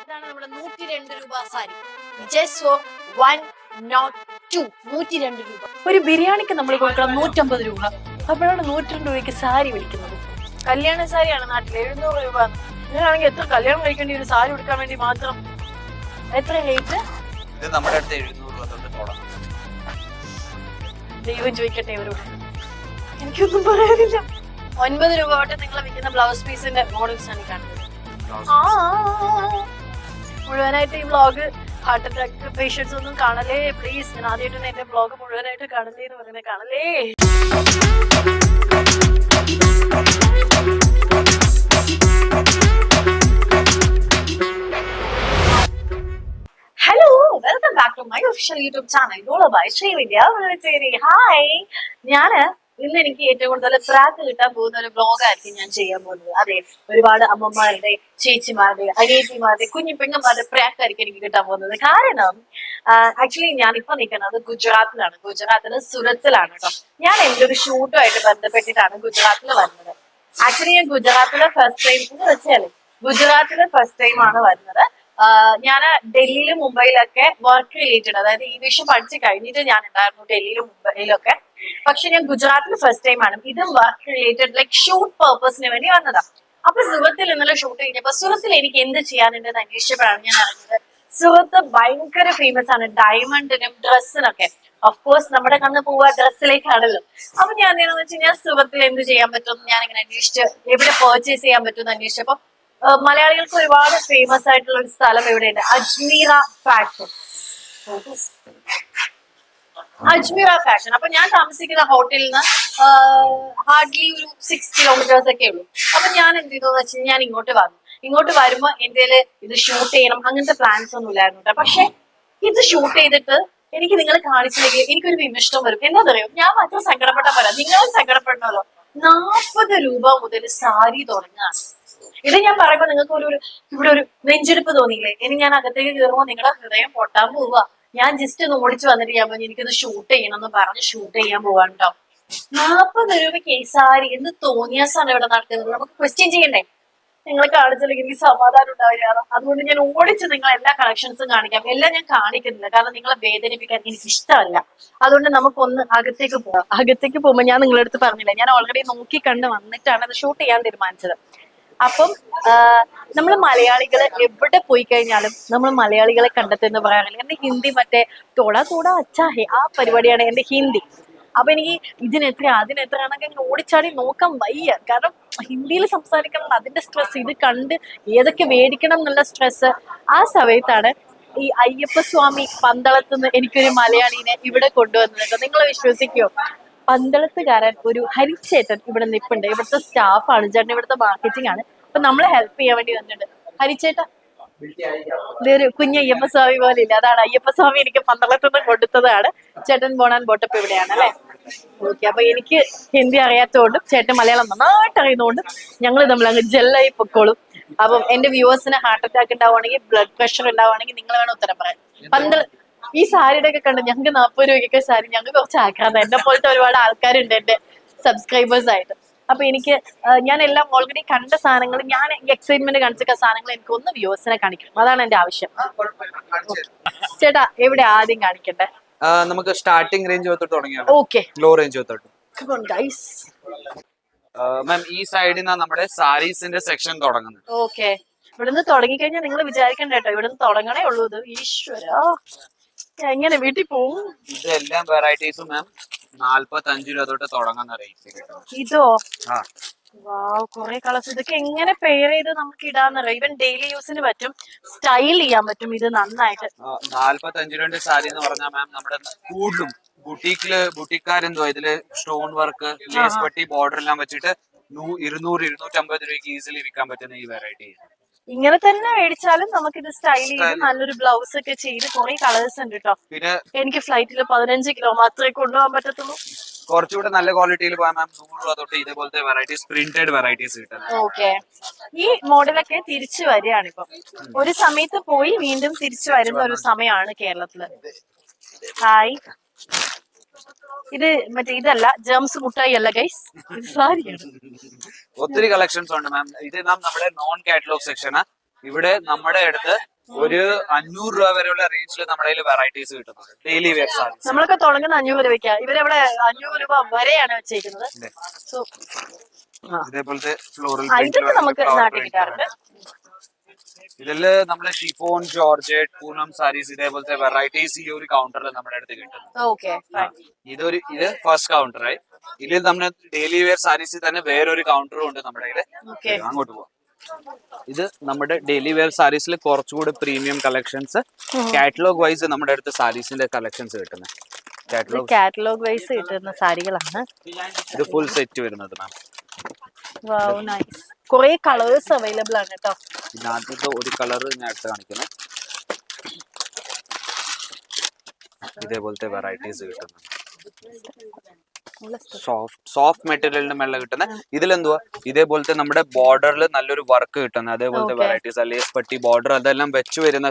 ഇതാണ് നമ്മുടെ 102 രൂപ സാരി. Just for 102. 102 രൂപ. ഒരു ബിരിയാണിക്ക് നമ്മൾ കൊടുക്കണം 150 രൂപ. അപ്പോഴാണ് 102 രൂപയ്ക്ക് സാരി മേടിക്കുന്നത്. കല്യാണ സാരിയാണ് നാട്ടിൽ 700 രൂപ. അങ്ങനെയാണെങ്കിൽ എത്ര കല്യാണം കഴിക്കേണ്ടി ഒരു സാരി എടുക്കാൻ വേണ്ടി മാത്രം? എത്ര റേറ്റ്? ഇത് നമ്മുടെ അടുത്ത് 700 രൂപ തൊട്ട് തുടങ്ങും. ദൈവം ചോദിക്കട്ടെ ഇവരോട്, എനിക്കൊന്നും പറയാനില്ല. 9 രൂപ തൊട്ട് നിങ്ങൾ വിൽക്കുന്ന ബ്ലൗസ് പീസിന്റെ മോഡൽസ് ആണ് കാണുന്നത്. മുഴുവനായിട്ട് ഈ വ്ളോഗ് ഹാർട്ട് അറ്റാക്ക് പേഷ്യൻസ് ഒന്നും കാണലേ പ്ലീസ്. ഞാൻ ആദ്യമായിട്ട് എന്റെ വ്ളോഗ് മുഴുവനായിട്ട് കാണലേ എന്ന് പറയുന്നത് കാണലേ. Hello, welcome back to my official YouTube channel ഗോളബൈ ശ്രീവിദ്യ. ഹായ്, ഞാന് ഇന്ന് എനിക്ക് ഏറ്റവും കൂടുതൽ പ്രാക്ക് കിട്ടാൻ പോകുന്ന ഒരു വ്ളോഗായിരിക്കും ഞാൻ ചെയ്യാൻ പോകുന്നത്. അതെ, ഒരുപാട് അമ്മമാരുടെ, ചേച്ചിമാരുടെ, അനിയത്തിമാരുടെ, കുഞ്ഞു പെങ്ങന്മാരുടെ പ്രാക്കായിരിക്കും എനിക്ക് കിട്ടാൻ പോകുന്നത്. കാരണം ആക്ച്വലി ഞാൻ ഇപ്പൊ നിൽക്കുന്നത് ഗുജറാത്തിലാണ്. ഗുജറാത്തില് സുരത്തിലാണ് കേട്ടോ. ഞാൻ എന്റെ ഒരു ഷൂട്ടുമായിട്ട് ബന്ധപ്പെട്ടിട്ടാണ് ഗുജറാത്തിൽ വരുന്നത്. ആക്ച്വലി ഞാൻ ഗുജറാത്തിലെ ഫസ്റ്റ് ടൈം എന്ന് വെച്ചാല് ഗുജറാത്തിലെ ഫസ്റ്റ് ടൈം ആണ് വരുന്നത്. ഞാൻ ഡൽഹിയിലും മുംബൈയിലൊക്കെ വർക്ക് റിലേറ്റഡ്, അതായത് ഈ വിഷയം പഠിച്ചു കഴിഞ്ഞിട്ട് ഞാൻ ഉണ്ടായിരുന്നു ഡൽഹിയിലും മുംബൈയിലൊക്കെ. പക്ഷെ ഞാൻ ഗുജറാത്തിൽ ഫസ്റ്റ് ടൈം ആണ്. ഇതും വർക്ക് റിലേറ്റഡ് ലൈക് ഷൂട്ട് പർപ്പസിന് വേണ്ടി വന്നതാ. അപ്പൊ സുഹൃത്തിൽ ഇന്നലെ ഷൂട്ട് കഴിഞ്ഞപ്പോ സുഹൃത്തിൽ എനിക്ക് എന്ത് ചെയ്യാനുണ്ടെന്ന് അന്വേഷിച്ചപ്പോഴാണ് ഞാൻ അറിഞ്ഞത് സുഹൃത്ത് ഭയങ്കര ഫേമസ് ആണ് ഡയമണ്ടിനും ഡ്രസ്സിനൊക്കെ. ഓഫ്കോഴ്സ് നമ്മുടെ കണ്ണ് പോവുക ഡ്രസ്സിലേക്കാണല്ലോ. അപ്പൊ ഞാൻ എന്താണെന്ന് വെച്ച് കഴിഞ്ഞാൽ സുഹൃത്തിൽ എന്ത് ചെയ്യാൻ പറ്റും ഞാൻ ഇങ്ങനെ അന്വേഷിച്ച് എവിടെ പർച്ചേസ് ചെയ്യാൻ പറ്റുമെന്ന് അന്വേഷിച്ചപ്പോ മലയാളികൾക്ക് ഒരുപാട് ഫേമസ് ആയിട്ടുള്ള ഒരു സ്ഥലം എവിടെയുണ്ട്, അജ്മീറ ഫാഷൻ. അജ്മീറ ഫാഷൻ. അപ്പൊ ഞാൻ താമസിക്കുന്ന ഹോട്ടലിൽ നിന്ന് ഹാർഡ്ലി ഒരു 6 കിലോമീറ്റേഴ്സ് ഒക്കെ ഉള്ളൂ. അപ്പൊ ഞാൻ എന്ത് ചെയ്തു വെച്ചാൽ ഞാൻ ഇങ്ങോട്ട് വന്നു. ഇങ്ങോട്ട് വരുമ്പോ എന്റെ ഇത് ഷൂട്ട് ചെയ്യണം അങ്ങനത്തെ പ്ലാൻസ് ഒന്നും ഇല്ലായിരുന്നു കേട്ടോ. പക്ഷെ ഇത് ഷൂട്ട് ചെയ്തിട്ട് എനിക്ക് നിങ്ങൾ കാണിച്ചില്ലെങ്കിൽ എനിക്കൊരു വിമിഷ്ടം വരും. എന്താ പറയുക, ഞാൻ മാത്രം സങ്കടപ്പെട്ട പോലെ നിങ്ങൾ സങ്കടപ്പെടണമല്ലോ. 40 രൂപ മുതൽ സാരി തുടങ്ങാണ്. ഇത് ഞാൻ പറയുമ്പോ നിങ്ങൾക്ക് ഇവിടെ ഒരു നെഞ്ചെടുപ്പ് തോന്നിയില്ലേ? ഇനി ഞാൻ അകത്തേക്ക് കയറുമ്പോ നിങ്ങളുടെ ഹൃദയം പൊട്ടാൻ പോവുക. ഞാൻ ജസ്റ്റ് ഒന്ന് ഓടിച്ചു വന്നിട്ട് ഞാൻ പറഞ്ഞു എനിക്കിത് ഷൂട്ട് ചെയ്യണം എന്ന് പറഞ്ഞ് ഷൂട്ട് ചെയ്യാൻ പോവാൻ കേട്ടോ. 40 രൂപയ്ക്ക് സാരി എന്ത് തോന്നിയാസാണ് ഇവിടെ നടക്കുന്നത്. നമുക്ക് ക്വസ്റ്റ്യൻ ചെയ്യണ്ടേ? നിങ്ങൾ കാണിച്ചില്ലെങ്കിൽ എനിക്ക് സമാധാനം ഉണ്ടാവില്ല. അതുകൊണ്ട് ഞാൻ ഓടിച്ച് നിങ്ങൾ എല്ലാ കളക്ഷൻസും കാണിക്കാം. എല്ലാം ഞാൻ കാണിക്കുന്നില്ല, കാരണം നിങ്ങളെ വേദനിപ്പിക്കാൻ എനിക്ക് ഇഷ്ടമല്ല. അതുകൊണ്ട് നമുക്കൊന്ന് അകത്തേക്ക് പോവാം. അകത്തേക്ക് പോകുമ്പോൾ ഞാൻ നിങ്ങളുടെ അടുത്ത് പറഞ്ഞില്ല, ഞാൻ ഓൾറെഡി നോക്കി കണ്ട് വന്നിട്ടാണ് അത് ഷൂട്ട് ചെയ്യാൻ തീരുമാനിച്ചത്. അപ്പം നമ്മൾ മലയാളികൾ എവിടെ പോയി കഴിഞ്ഞാലും നമ്മൾ മലയാളികളെ കണ്ടെത്തുന്ന പറയാറില്ല. എന്റെ ഹിന്ദി മറ്റേ തോടാ തോടാ അച്ചാഹേ ആ പരിപാടിയാണ് എന്റെ ഹിന്ദി. അപ്പൊ എനിക്ക് ഇതിനെത്ര അതിനെത്ര എന്നൊക്കെ ഓടിച്ചാടി നോക്കാൻ വയ്യ. കാരണം ഹിന്ദിയിൽ സംസാരിക്കണം, അതിന്റെ സ്ട്രെസ്, ഇത് കണ്ട് ഏതൊക്കെ മേടിക്കണം എന്നുള്ള സ്ട്രെസ്. ആ സമയത്താണ് ഈ അയ്യപ്പസ്വാമി പന്തളത്തുനിന്ന് എനിക്കൊരു മലയാളീനെ ഇവിടെ കൊണ്ടുവന്നത്. നിങ്ങൾ വിശ്വസിക്കുമോ? പന്തളത്തുകാരൻ ഒരു ഹരിച്ചേട്ടൻ ഇവിടെ നിൽപ്പുണ്ട്. ഇവിടുത്തെ സ്റ്റാഫാണ്, ചേട്ടൻ ഇവിടുത്തെ മാർക്കറ്റിംഗ് ആണ്. അപ്പൊ നമ്മളെ ഹെൽപ്പ് ചെയ്യാൻ വേണ്ടി വന്നിട്ടുണ്ട്. ഹരിച്ചേട്ട ഇതൊരു കുഞ്ഞ് അയ്യപ്പസ്വാമി പോലെ ഇല്ല, അതാണ് അയ്യപ്പസ്വാമി എനിക്ക് പന്തളത്തുനിന്ന് കൊടുത്തതാണ്. ചേട്ടൻ ബോണാൻ ബോട്ടപ്പ് ഇവിടെയാണ് അല്ലെ? ഓക്കെ. അപ്പൊ എനിക്ക് ഹിന്ദി അറിയാത്തതുകൊണ്ടും ചേട്ടൻ മലയാളം നന്നായിട്ട് അറിയുന്നതുകൊണ്ടും ഞങ്ങൾ തമ്മിൽ അങ്ങ് ജെല്ലായി പൊക്കോളും. അപ്പം എന്റെ വ്യൂവേഴ്സിന് ഹാർട്ട് അറ്റാക്ക് ഉണ്ടാവുകയാണെങ്കിൽ, ബ്ലഡ് പ്രഷർ ഉണ്ടാവുകയാണെങ്കിൽ നിങ്ങൾ വേണം ഉത്തരം പറയാൻ. ഈ സാരിയുടെ ഒക്കെ കണ്ട് ഞങ്ങൾക്ക് 40 രൂപയ്ക്കൊക്കെ സാരി, ഞങ്ങൾക്ക് കുറച്ച് ആക്കാതെ. എന്നെ പോലത്തെ ഒരുപാട് ആൾക്കാരുണ്ട് എന്റെ സബ്സ്ക്രൈബേഴ്സ് ആയിട്ട്. അപ്പൊ എനിക്ക് ഞാൻ എല്ലാം ഓൾറെഡി കണ്ട സാധനങ്ങൾ, ഞാൻ എക്സൈറ്റ്മെന്റ് കാണിച്ച സാധനങ്ങൾ എനിക്ക് ഒന്ന് വ്യൂവേഴ്സിനെ കാണിക്കണം. അതാണ് എന്റെ ആവശ്യം. ചേട്ടാ എവിടെ ആദ്യം കാണിക്കണ്ടേ? നമുക്ക് സ്റ്റാർട്ടിംഗ് റേഞ്ച് തൊട്ട് തുടങ്ങിയാലോ? ഓക്കെ, ലോ റേഞ്ച് തൊട്ട്. മാം ഈ സൈഡിൽ നിന്നാണ് നമ്മുടെ സാരീസിന്റെ സെക്ഷൻ തുടങ്ങുന്നത്. ഓക്കെ, ഇവിടുന്ന് തുടങ്ങിക്കഴിഞ്ഞാൽ നിങ്ങൾ വിചാരിക്കണ്ട കേട്ടോ, ഇവിടുന്ന് തുടങ്ങണേ ഉള്ളൂ. ഇത് ഈശ്വര എങ്ങനെ വീട്ടിൽ പോവും? ഇതെല്ലാം വെറൈറ്റീസും മാം 45 രൂപ തൊട്ട് തുടങ്ങുന്ന റേറ്റ്. ഇതോ? കൊറേ കളേഴ്സ്. ഇതൊക്കെ എങ്ങനെ പെയർ ചെയ്ത് നമുക്ക് ഇടാന്നറിയാം. ഈവൻ ഡെയിലി യൂസിന് പറ്റും, സ്റ്റൈൽ ചെയ്യാൻ പറ്റും ഇത് നന്നായിട്ട്. 45 രൂപ സാരി എന്ന് പറഞ്ഞാൽ മാം നമ്മുടെ കൂടുതലും ബുട്ടിക്കാരെന്തോ ഇതില് സ്റ്റോൺ വർക്ക്, ലേസ് പട്ടി, ബോർഡർ എല്ലാം വെച്ചിട്ട് 200-250 രൂപയ്ക്ക് ഈസിലി വിൽക്കാൻ പറ്റുന്ന ഈ വെറൈറ്റി. ഇങ്ങനെ തന്നെ മേടിച്ചാലും നമുക്കിത് സ്റ്റൈൽ ചെയ്ത് നല്ലൊരു ബ്ലൗസ് ഒക്കെ ചെയ്ത് കുറെ കളേഴ്സ് ഉണ്ട് കേട്ടോ. പിന്നെ എനിക്ക് ഫ്ലൈറ്റിൽ 15 കിലോ മാത്രമേ കൊണ്ടുപോകാൻ പറ്റത്തുള്ളൂ. കുറച്ചുകൂടെ നല്ല ക്വാളിറ്റിയിൽ പോയാൽ മാം 100 രൂപ തൊട്ട് ഇതേപോലത്തെ വെറൈറ്റീസ്, പ്രിന്റഡ് വെറൈറ്റീസ് കിട്ടും. ഓക്കെ, ഈ മോഡലൊക്കെ തിരിച്ചു വരികയാണ് ഇപ്പൊ. ഒരു സമയത്ത് പോയി വീണ്ടും തിരിച്ചു വരുന്ന ഒരു സമയമാണ് കേരളത്തില്. ഹായ്, ഇത് മറ്റേ ഇതല്ല, ജംസ് മുട്ടായി അല്ല ഗൈസ്, ഇത് സാരിയാണ്. ഒത്തിരി കളക്ഷൻസ് ഉണ്ട് മാം. ഇത് നമ്മുടെ നോൺ കാറ്റലോഗ് സെക്ഷനാ. ഇവിടെ നമ്മുടെ അടുത്ത് ഒരു 500 രൂപ വരെയുള്ള റേഞ്ചിൽ നമ്മുടെ കയ്യിൽ വെറൈറ്റീസ് കിട്ടുന്നത് ഡെയിലി വെയർ സാരീസ്. നമ്മളൊക്കെ തുടങ്ങുന്ന 500 രൂപയ്ക്കാ, ഇവരെവിടെ 500 രൂപ വരെയാണ് വെച്ചേക്കുന്നത്. സോ ഇതേപോലത്തെ ഫ്ലോറൽ ഇതൊക്കെ നമുക്ക് നാട്ടിൽ കിട്ടാറുണ്ട്. ഇതില് നമ്മള് ഷിഫോൺ, ജോർജറ്റ്, പൂനം സാരീസ് ഇതേപോലത്തെ വെറൈറ്റീസ് ഈ ഒരു കൗണ്ടറിൽ നമ്മുടെ അടുത്ത് കിട്ടും. ഓക്കെ, ഇത് ഫസ്റ്റ് കൗണ്ടറായി. ഇതിൽ നമ്മുടെ ഡെയിലി വെയർ സാരീസിൽ തന്നെ വേറൊരു കൗണ്ടറും ഉണ്ട് നമ്മുടെ കയ്യില്. അങ്ങോട്ട് പോവാം. ഇത് നമ്മുടെ ഡെയിലി വെയർ സാരീസിൽ കുറച്ചുകൂടി പ്രീമിയം കളക്ഷൻസ്, കാറ്റലോഗ് വൈസ് നമ്മുടെ അടുത്ത് സാരീസിന്റെ കളക്ഷൻസ് കിട്ടുന്നത്. കാറ്റലോഗ് വൈസ് കിട്ടുന്ന സാരികളാണ്. ഇത് ഫുൾ സെറ്റ് വരുന്നത് മാം. വാവ്, നൈസ്. കുറെ കളേഴ്സ് അവൈലബിൾ ആണ് കേട്ടോ. ഇതിനകത്ത് ഒരു കളർ ഞാൻ എടുത്ത് കാണിക്കുന്നു. ഇതേപോലത്തെ വെറൈറ്റീസ് കിട്ടുന്നത് സോഫ്റ്റ് മെറ്റീരിയലിന്റെ മേലെ കിട്ടുന്ന. ഇതിലെന്തുവാ ഇതേപോലത്തെ നമ്മുടെ ബോർഡറിൽ നല്ലൊരു വർക്ക് കിട്ടുന്നത് അതേപോലത്തെ വെറൈറ്റീസ്, ലേസ് പട്ടി ബോർഡർ അതെല്ലാം വെച്ച് വരുന്ന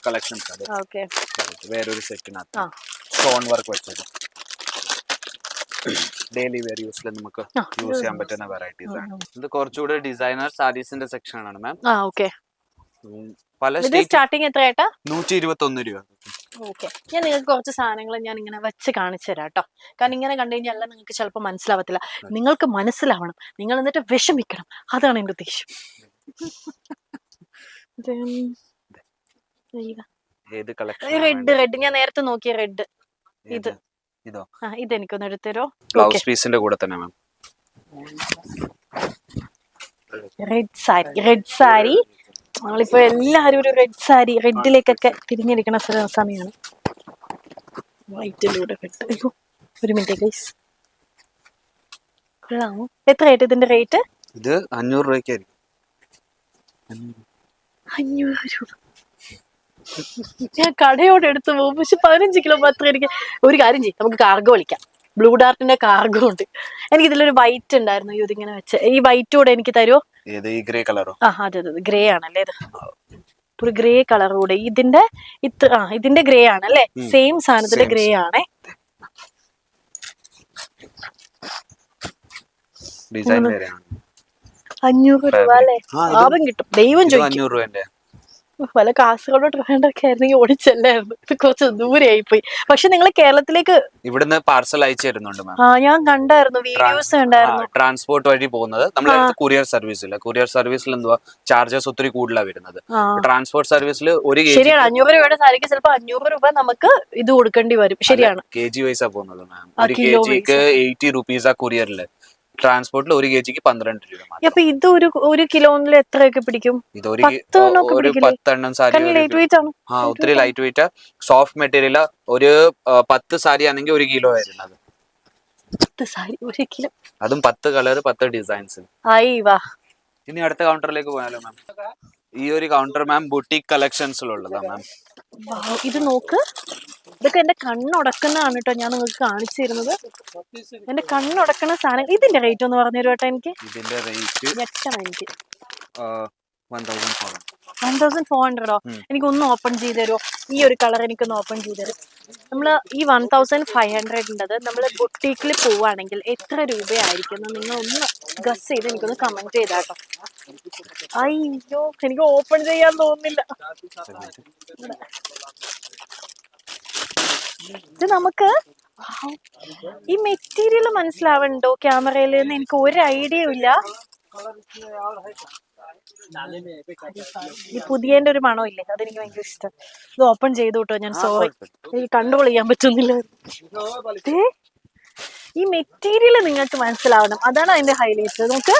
കളക്ഷൻസ്. അത് വേറൊരു സെറ്റിനകത്ത് സ്റ്റോൺ വർക്ക് വെച്ചത് ഡെയിലി വെയർ യൂസിൽ നമുക്ക് യൂസ് ചെയ്യാൻ പറ്റുന്ന വെറൈറ്റീസ് ആണ്. ഇത് കുറച്ചുകൂടി ഡിസൈനർ സാരീസിന്റെ സെക്ഷൻ ആണ് മാം. പല സ്റ്റാർട്ടിങ് എത്രയായിട്ടാ? 121 രൂപ. ഓക്കെ, ഞാൻ നിങ്ങൾക്ക് കുറച്ച് സാധനങ്ങൾ ഞാൻ ഇങ്ങനെ വെച്ച് കാണിച്ചു തരാം കേട്ടോ. കാരണം ഇങ്ങനെ കണ്ടു കഴിഞ്ഞാൽ എല്ലാം നിങ്ങൾക്ക് ചിലപ്പോൾ മനസ്സിലാവത്തില്ല. നിങ്ങൾക്ക് മനസ്സിലാവണം, നിങ്ങൾ എന്നിട്ട് വിഷമിക്കണം, അതാണ് എന്റെ ഉദ്ദേശം. റെഡ് ഞാൻ നേരത്തെ നോക്കിയ റെഡ്. ഇതെനിക്കൊന്ന് എടുത്തരോ. ബ്ലൗസ് പീസിന്റെ കൂടെ തന്നെ മാം. റെഡ് സാരി നമ്മളിപ്പോ എല്ലാരും ഒരു റെഡ് സാരി, റെഡിലേക്കൊക്കെ തിരിഞ്ഞിരിക്കണ സമയമാണ്. വൈറ്റിലൂടെ അയ്യോ, ഒരു മിനിറ്റ് ഗൈസ്. കൊള്ളാമോ? എത്രയായിട്ട് ഇതിന്റെ റേറ്റ്? ഇത് 500 രൂപയ്ക്കായിരിക്കും. 500 രൂപ. ഞാൻ കടയോടെ എടുത്ത് പോകും, പക്ഷെ 15 കിലോ മാത്രം. എനിക്ക് ഒരു കാര്യം ചെയ്യും, നമുക്ക് കാർഗോ വിളിക്കാം. ബ്ലൂ ഡാർട്ടിന്റെ കാർഗോ ഉണ്ട്. എനിക്ക് ഇതിലൊരു വൈറ്റ് ഉണ്ടായിരുന്നു, ഇതിങ്ങനെ വെച്ച്. ഈ വൈറ്റ് കൂടെ എനിക്ക് തരുമോ? ഗ്രേ കളറോ? അതെ, ഗ്രേ ആണല്ലേ ഇത്. ഒരു ഗ്രേ കളർ കൂടെ ഇതിന്റെ ഇതിന്റെ ഗ്രേ ആണല്ലേ? സെയിം സാധനത്തിന്റെ ഗ്രേ ആണേ. 500 രൂപ അല്ലേ? ലാഭം കിട്ടും. ദൈവം ചോദിക്കും. പല കാസർഗോഡ് വേണ്ടൊക്കെ ആയിരുന്നെങ്കിൽ ഓടിച്ചല്ലായിരുന്നു. ഇത് കുറച്ച് ദൂരെയായി പോയി. പക്ഷെ നിങ്ങൾ കേരളത്തിലേക്ക് ഇവിടുന്ന് പാർസൽ അയച്ചു തരുന്നുണ്ട് മാം. ഞാൻ കണ്ടായിരുന്നു, വീഡിയോസ് കണ്ടായിരുന്നു. ട്രാൻസ്പോർട്ട് വഴി പോകുന്നത്. നമ്മുടെ കൊറിയർ സർവീസ് ഇല്ല. കൊറിയർ സർവീസിൽ എന്തുവാ ചാർജസ് ഒത്തിരി കൂടുതലാണ് വരുന്നത്. ട്രാൻസ്പോർട്ട് സർവീസിൽ ഒരു ശരിയാണ് 500 രൂപയുടെ സാരിക്ക് ചിലപ്പോൾ 500 രൂപ നമുക്ക് ഇത് കൊടുക്കേണ്ടി വരും. ശരിയാണ്. kg വൈസാ പോകുന്നത് മാം. ഒരു kgക്ക് 80 രൂപീസാ കൊറിയറില്. ട്രാൻസ്പോർട്ടിൽ 1 kgക്ക് 12 രൂപ. അപ്പൊ ഇത് ഒരു കിലോയിൽ എത്രയൊക്കെ പിടിക്കും? ഇത് ഒരു 10 എണ്ണം സാരി ഒത്തിരി ലൈറ്റ് വെയിറ്റ്, സോഫ്റ്റ് മെറ്റീരിയൽ. ഒരു 10 സാരി ആണെങ്കിൽ 1 കിലോ വരുന്നത്. 10 സാരി 1 കിലോ, അതും 10 കളർ 10 ഡിസൈൻസ്. ഇനി അടുത്ത കൗണ്ടറിലേക്ക് പോയാലോ മാം? ഈ ഒരു കൗണ്ടർ മാം ബുട്ടീക് കളക്ഷൻസിലുള്ളതാ മാം. ഇത് നോക്ക്, ഇതൊക്കെ എന്റെ കണ്ണുടക്കുന്നതാണ് കേട്ടോ. ഞാൻ നിങ്ങൾക്ക് കാണിച്ചു തരുന്നത് എന്റെ കണ്ണുടക്കണ സാധനം. ഇതിന്റെ റേറ്റ് ഒന്ന് പറഞ്ഞു തരുമോ എനിക്ക്? ഇതിന്റെ റേറ്റ് ഞെട്ടണം എനിക്ക്. 1400. എനിക്ക് ഒന്ന് ഓപ്പൺ ചെയ്ത് തരുമോ? ഈ ഒരു കളർ എനിക്കൊന്ന് ഓപ്പൺ ചെയ്ത് തരും. നമ്മള് ഈ 1500 ഉണ്ടത് നമ്മള് ബുട്ടീക്കിൽ പോവാണെങ്കിൽ എത്ര രൂപയായിരിക്കും? നിങ്ങൾ ഒന്ന് ഗസ് ചെയ്ത് എനിക്കൊന്ന് കമന്റ് ചെയ്താട്ടോ. അയ്യോ, എനിക്ക് ഓപ്പൺ ചെയ്യാൻ തോന്നുന്നില്ല. ഇത് നമുക്ക് ഈ മെറ്റീരിയൽ മനസ്സിലാവണ്ടോ ക്യാമറയിൽ? എനിക്ക് ഒരു ഐഡിയ ഇല്ല. ഈ പുതിയന്റെ ഒരു മണം ഇല്ലേ, അതെനിക്ക് ഭയങ്കര ഇഷ്ടം. ഇത് ഓപ്പൺ ചെയ്തു കേട്ടോ ഞാൻ. സോറി, എനിക്ക് കൺട്രോൾ ചെയ്യാൻ പറ്റുന്നില്ല. ഈ മെറ്റീരിയൽ നിങ്ങൾക്ക് മനസ്സിലാവണം, അതാണ് അതിന്റെ ഹൈലൈറ്റ്. നമുക്ക്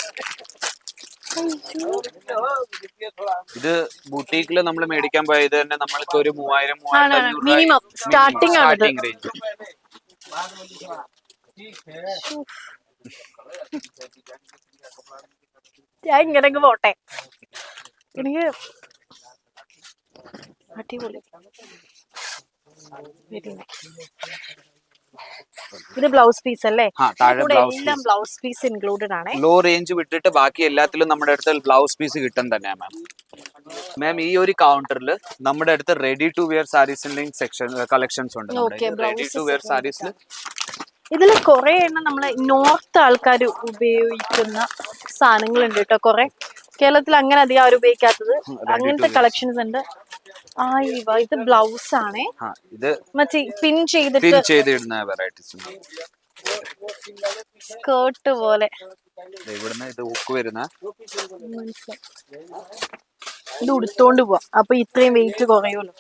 ഇത് ബുട്ടീക്കില് നമ്മൾ മേടിക്കാൻ പോയത് തന്നെ നമ്മൾക്ക് ഒരു 3000-3500 മിനിമം സ്റ്റാർട്ടിംഗ് ആണ്. ഞാൻ ഇങ്ങനെ പോട്ടെ. എനിക്ക് അടിപൊളി. ഇത് ബ്ലൗസ് പീസ് അല്ലേ? എല്ലാം ബ്ലൗസ് പീസ് ഇൻക്ലൂഡഡ് ആണ്. ലോ റേഞ്ച് വിട്ടിട്ട് ബാക്കി എല്ലാത്തിലും നമ്മുടെ അടുത്ത് ബ്ലൗസ് പീസ് കിട്ടും തന്നെയാ മാം. മാം ഈ ഒരു കൗണ്ടറിൽ നമ്മുടെ അടുത്ത് റെഡി ടു വെയർ സാരീസിന്റെ സെക്ഷൻ കളക്ഷൻസ് ഉണ്ട്. റെഡി ടു വെയർ സാരീസിൽ ഇതിൽ കുറെ എണ്ണം നമ്മള് നോർത്ത് ആൾക്കാർ ഉപയോഗിക്കുന്ന സാധനങ്ങളുണ്ട് കേട്ടോ. കുറെ കേരളത്തിൽ അങ്ങനെ അധികം അവർ ഉപയോഗിക്കാത്തത്. അങ്ങനത്തെ കളക്ഷൻസ് ഉണ്ട്. ഇത് ബ്ലൗസ് ആണേ, ഇത് മറ്റേ പിൻ ചെയ്തിടുന്ന വെറൈറ്റീസ്. സ്കേർട്ട് പോലെ. ഇവിടുന്ന് ഇത് ഹുക്ക് വരുന്ന, ഇത് ഉടുത്തോണ്ട് പോവാം, അപ്പൊ ഇത്രയും വെയിറ്റ് കുറയുമല്ലോ.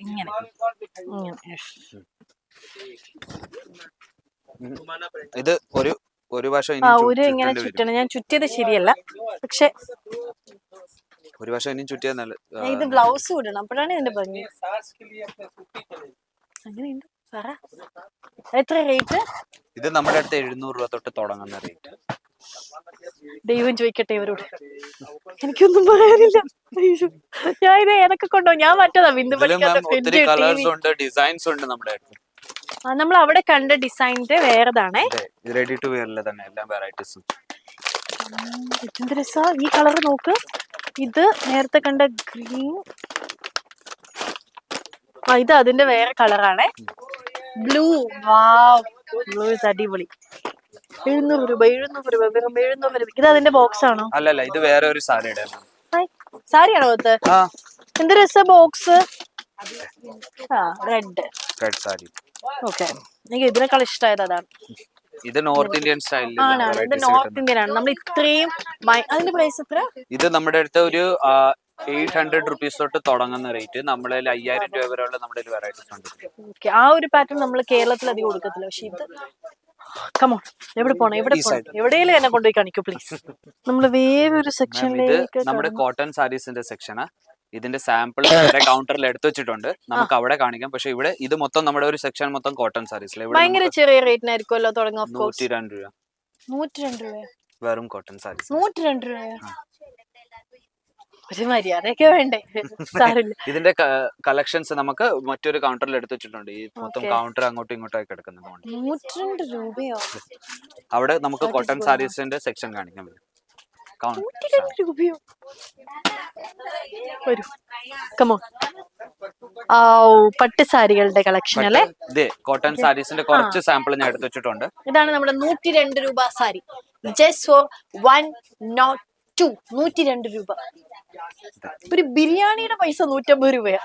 ഇങ്ങനെ ഇത് ഒരു വശം ഇങ്ങനെ ചുറ്റണം. ഞാൻ ചുറ്റിയത് ശരിയല്ല, പക്ഷെ ഒരു വശം ഇനിയും ചുറ്റിയാൽ നല്ല. ഇത് ബ്ലൗസ് ഇടണം, അപ്പോഴാണ് ഇതിന്റെ ഭംഗി. അങ്ങനെയുണ്ട്. എത്ര റേറ്റ്? ഇത് നമ്മുടെ അടുത്ത് 700 രൂപ തൊട്ട് തുടങ്ങുന്ന റേറ്റ്. ദൈവം ചോദിക്കട്ടെ ഇവരോട്, എനിക്കൊന്നും പറയാനില്ല. ഞാൻ ഇത് ഏതൊക്കെ കൊണ്ടോ, ഞാൻ മറ്റേതാ ബിന്ദു ഒത്തിരി കളേഴ്സ് ഉണ്ട്, ഡിസൈൻസ് ഉണ്ട് നമ്മുടെ അടുത്ത്. നമ്മൾ അവിടെ കണ്ട ഡിസൈനിന്റെ വേറെതാണേ. റെഡി ടു വെയറിലെ തന്നെ എല്ലാ വെറൈറ്റീസും. എന്ത് രസാ ഈ കളർ നോക്ക്. ഇത് നേരത്തെ കണ്ട ഗ്രീൻ, ഇത് അതിന്റെ വേറെ കളറാണേ, ബ്ലൂ. വാവ്, ബ്ലൂ ഇസ് അടിപൊളി. 700 രൂപ, 700 രൂപ, വെറും 700 രൂപ. ഇത് അതിന്റെ ബോക്സ് ആണോ? അല്ലല്ല, ഇത് വേറെ ഒരു സാരിയുടെ. സാരിയാണോ അത്? എന്ത് രസ ബോക്സ്. റെഡ് സാരി. ഓക്കെ, എനിക്ക് ഇതിനേക്കാൾ ഇഷ്ടമായത് അതാണ്. ഇത് നോർത്ത് ഇന്ത്യൻ സ്റ്റൈലിൽ ആണ്. ഇത് നോർത്ത് ഇന്ത്യൻ ആണ്. നമ്മൾ ഇത്രയും. അതിന്റെ പ്രൈസ് എത്ര? ഇത് നമ്മുടെ അടുത്ത് ഒരു 800 റുപ്പീസ് തൊട്ട് തുടങ്ങുന്ന റേറ്റ്. നമ്മളെ 5000 രൂപ വരെയുള്ള നമ്മുടെ വെറൈറ്റീസ് ഉണ്ട്. ആ ഒരു പാറ്റേൺ നമ്മൾ കേരളത്തിൽ അധികം കൊടുക്കത്തില്ല. പക്ഷെ ഇത് കമോൺ, എവിടെ പോണം, എവിടെയെങ്കിലും എന്നെ കൊണ്ടുപോയി കാണിക്കൂ പ്ലീസ്. നമ്മൾ വേറൊരു സെക്ഷനിലേക്ക്. നമ്മുടെ കോട്ടൺ സാരീസിന്റെ സെക്ഷനാ. ഇതിന്റെ സാമ്പിൾ കൗണ്ടറിൽ എടുത്തു വെച്ചിട്ടുണ്ട്, നമുക്ക് അവിടെ കാണിക്കാം. പക്ഷെ ഇവിടെ ഇത് മൊത്തം നമ്മുടെ ഒരു സെക്ഷൻ മൊത്തം കോട്ടൺ സാരീസ്. ഭയങ്കര ചെറിയ റേറ്റിനായിരിക്കുമല്ലോ തുടങ്ങുക. 102 രൂപ. 102 രൂപ വെറും കോട്ടൺ സാരീസ്. 102 രൂപ. ഒരു മര്യാദയൊക്കെ വേണ്ടേ? ഇതിന്റെ കളക്ഷൻസ് നമുക്ക് മറ്റൊരു കൗണ്ടറിൽ എടുത്തു വെച്ചിട്ടുണ്ട്. ഈ മൊത്തം കൗണ്ടർ അങ്ങോട്ടും ഇങ്ങോട്ടും കിടക്കുന്നുണ്ട്. 102 രൂപയോ? അവിടെ നമുക്ക് കോട്ടൺ സാരീസിന്റെ സെക്ഷൻ കാണിക്കാൻ പറ്റും. രൂപയോ? പട്ട് സാരികളുടെ കളക്ഷൻ അല്ലേ? കോട്ടൺ സാരീസിന്റെ കുറച്ച് സാമ്പിൾ ഞാൻ എടുത്തു വെച്ചിട്ടുണ്ട്. ഇതാണ് നമ്മുടെ 102 രൂപ സാരി. Just for 102. 102 രൂപ. ഒരു ബിരിയാണിയുടെ പൈസ 150 രൂപയാ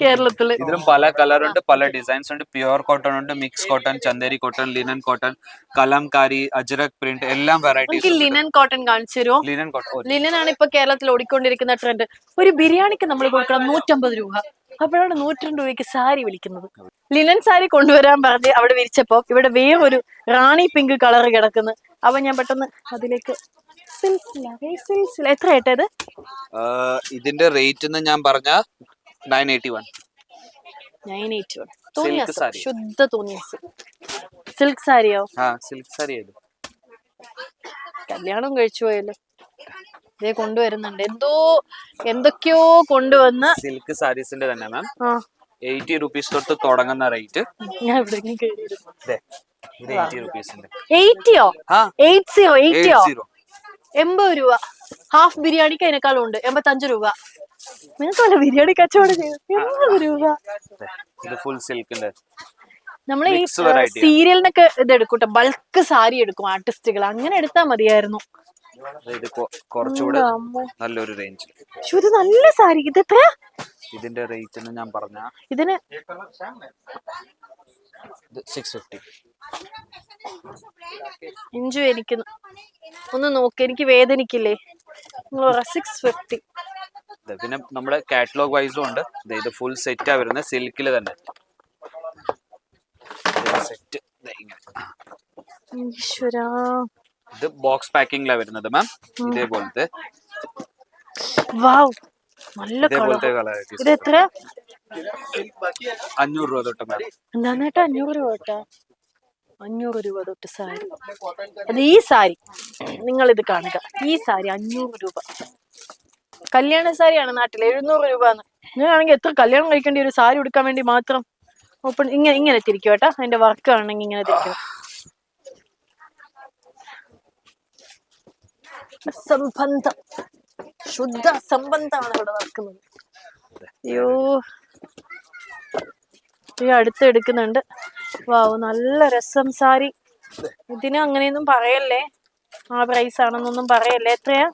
കേരളത്തില്. ഇതിലും പല കളർ ഉണ്ട്, പല ഡിസൈൻസ് ഉണ്ട്. പ്യുവർ കോട്ടൺ ഉണ്ട്, mix cotton, Chanderi cotton, linen cotton, Kalamkari, ajrak print, എല്ലാം വെറൈറ്റീസ്. ലിനൻ കോട്ടൺ കാണിച്ചു തരുമോ? ലിനൻ ആണ് ഇപ്പൊ കേരളത്തിൽ ഓടിക്കൊണ്ടിരിക്കുന്ന ട്രെൻഡ്. ഒരു ബിരിയാണിക്ക് നമ്മൾ കൊടുക്കണം 150 രൂപ. അപ്പോഴാണ് 102 രൂപയ്ക്ക് സാരി വിളിക്കുന്നത്. ലിനൻ സാരി കൊണ്ടുവരാൻ പറഞ്ഞ് അവിടെ വിരിച്ചപ്പോ ഇവിടെ വേറൊരു റാണി പിങ്ക് കളർ കിടക്കുന്നു. അപ്പൊ ഞാൻ പെട്ടെന്ന് അതിലേക്ക്. എത്ര ആയിട്ടത്? ഇതിന്റെ റേറ്റ് ഞാൻ പറഞ്ഞ 981. 981. ശുദ്ധ തോന്നിയാസ്. സിൽക്ക് സാരിയോ? സിൽക്ക് സാരി. കല്യാണം കഴിച്ചു പോയല്ലോ. ഇതേ കൊണ്ടുവരുന്നുണ്ട്, എന്തൊക്കെയോ കൊണ്ടുവന്ന്. സിൽക്ക് സാരീസിന്റെ തന്നെ മാം 80 റുപ്പീസ് തൊട്ട് തുടങ്ങുന്ന റേറ്റ്. ഞാൻ എവിടെയെങ്കിലും കേറിയിരുന്നു. 80 റുപ്പീസിന്റെ. 80യോ? 80 രൂപ. ഹാഫ് ബിരിയാണിക്ക് അതിനേക്കാളും ഉണ്ട്. 85 രൂപ. നിങ്ങൾക്ക് വല്ല ബിരിയാണി കച്ചവടം ചെയ്തു? 80 രൂപ. ഇത് ഫുൾ സിൽക്കിന്റെ. നമ്മള് ഈ സീരിയലിനൊക്കെ ഇത് എടുക്കൂട്ടെ, ബൾക്ക് സാരി എടുക്കും ആർട്ടിസ്റ്റുകൾ. അങ്ങനെ എടുത്താ മതിയായിരുന്നു. ഇത് കുറച്ചുകൂടെ നല്ലൊരു റേഞ്ച്. ഇത് നല്ല സാരി. ഇത് എത്ര? ഇതിന്റെ റേറ്റ് ഞാൻ പറഞ്ഞ ഇതിന് 650. ഇഞ്ചു എനിക്ക് ഒന്ന് നോക്ക്, എനിക്ക് വേദനിക്കില്ലേ? 650. പിന്നെ നമ്മുടെ കാറ്റലോഗ് വൈസും ഉണ്ട്. ഇത് ഫുൾ സെറ്റാ വരുന്നത്, സിൽക്കില് തന്നെ സെറ്റ്. ഇത് ബോക്സ് പാക്കിംഗിലാ വരുന്നത് മാം. ഇതേപോലത്തെ നല്ല കളർ. ഇത് എത്ര? 500 രൂപ തൊട്ട് മാം. എന്താന്നേട്ടാ 500 രൂപ തൊട്ടാ? 500 രൂപ തൊട്ട് സാരി. അത് ഈ സാരി നിങ്ങൾ ഇത് കാണുക. ഈ സാരി 500 രൂപ. കല്യാണ സാരിയാണ് നാട്ടിൽ 700 രൂപ. ഞാനാണെങ്കിൽ എത്ര കല്യാണം കഴിക്കേണ്ടി ഒരു സാരി ഉടുക്കാൻ വേണ്ടി മാത്രം. ഓപ്പൺ ഇങ്ങനെ തിരിക്കും കേട്ടാ. അതിന്റെ വർക്ക് ആണെങ്കിൽ ഇങ്ങനെ തിരിക്കണം. സംബന്ധം, ശുദ്ധ സംബന്ധമാണ് ഇവിടെ നടക്കുന്നത്. അയ്യോ, ഈ അടുത്ത് എടുക്കുന്നുണ്ട്. വാവ്, നല്ല രസം സാരി. ഇതിന് അങ്ങനെയൊന്നും പറയല്ലേ, ആ പ്രൈസ് ആണെന്നൊന്നും പറയല്ലേ. എത്രയാ?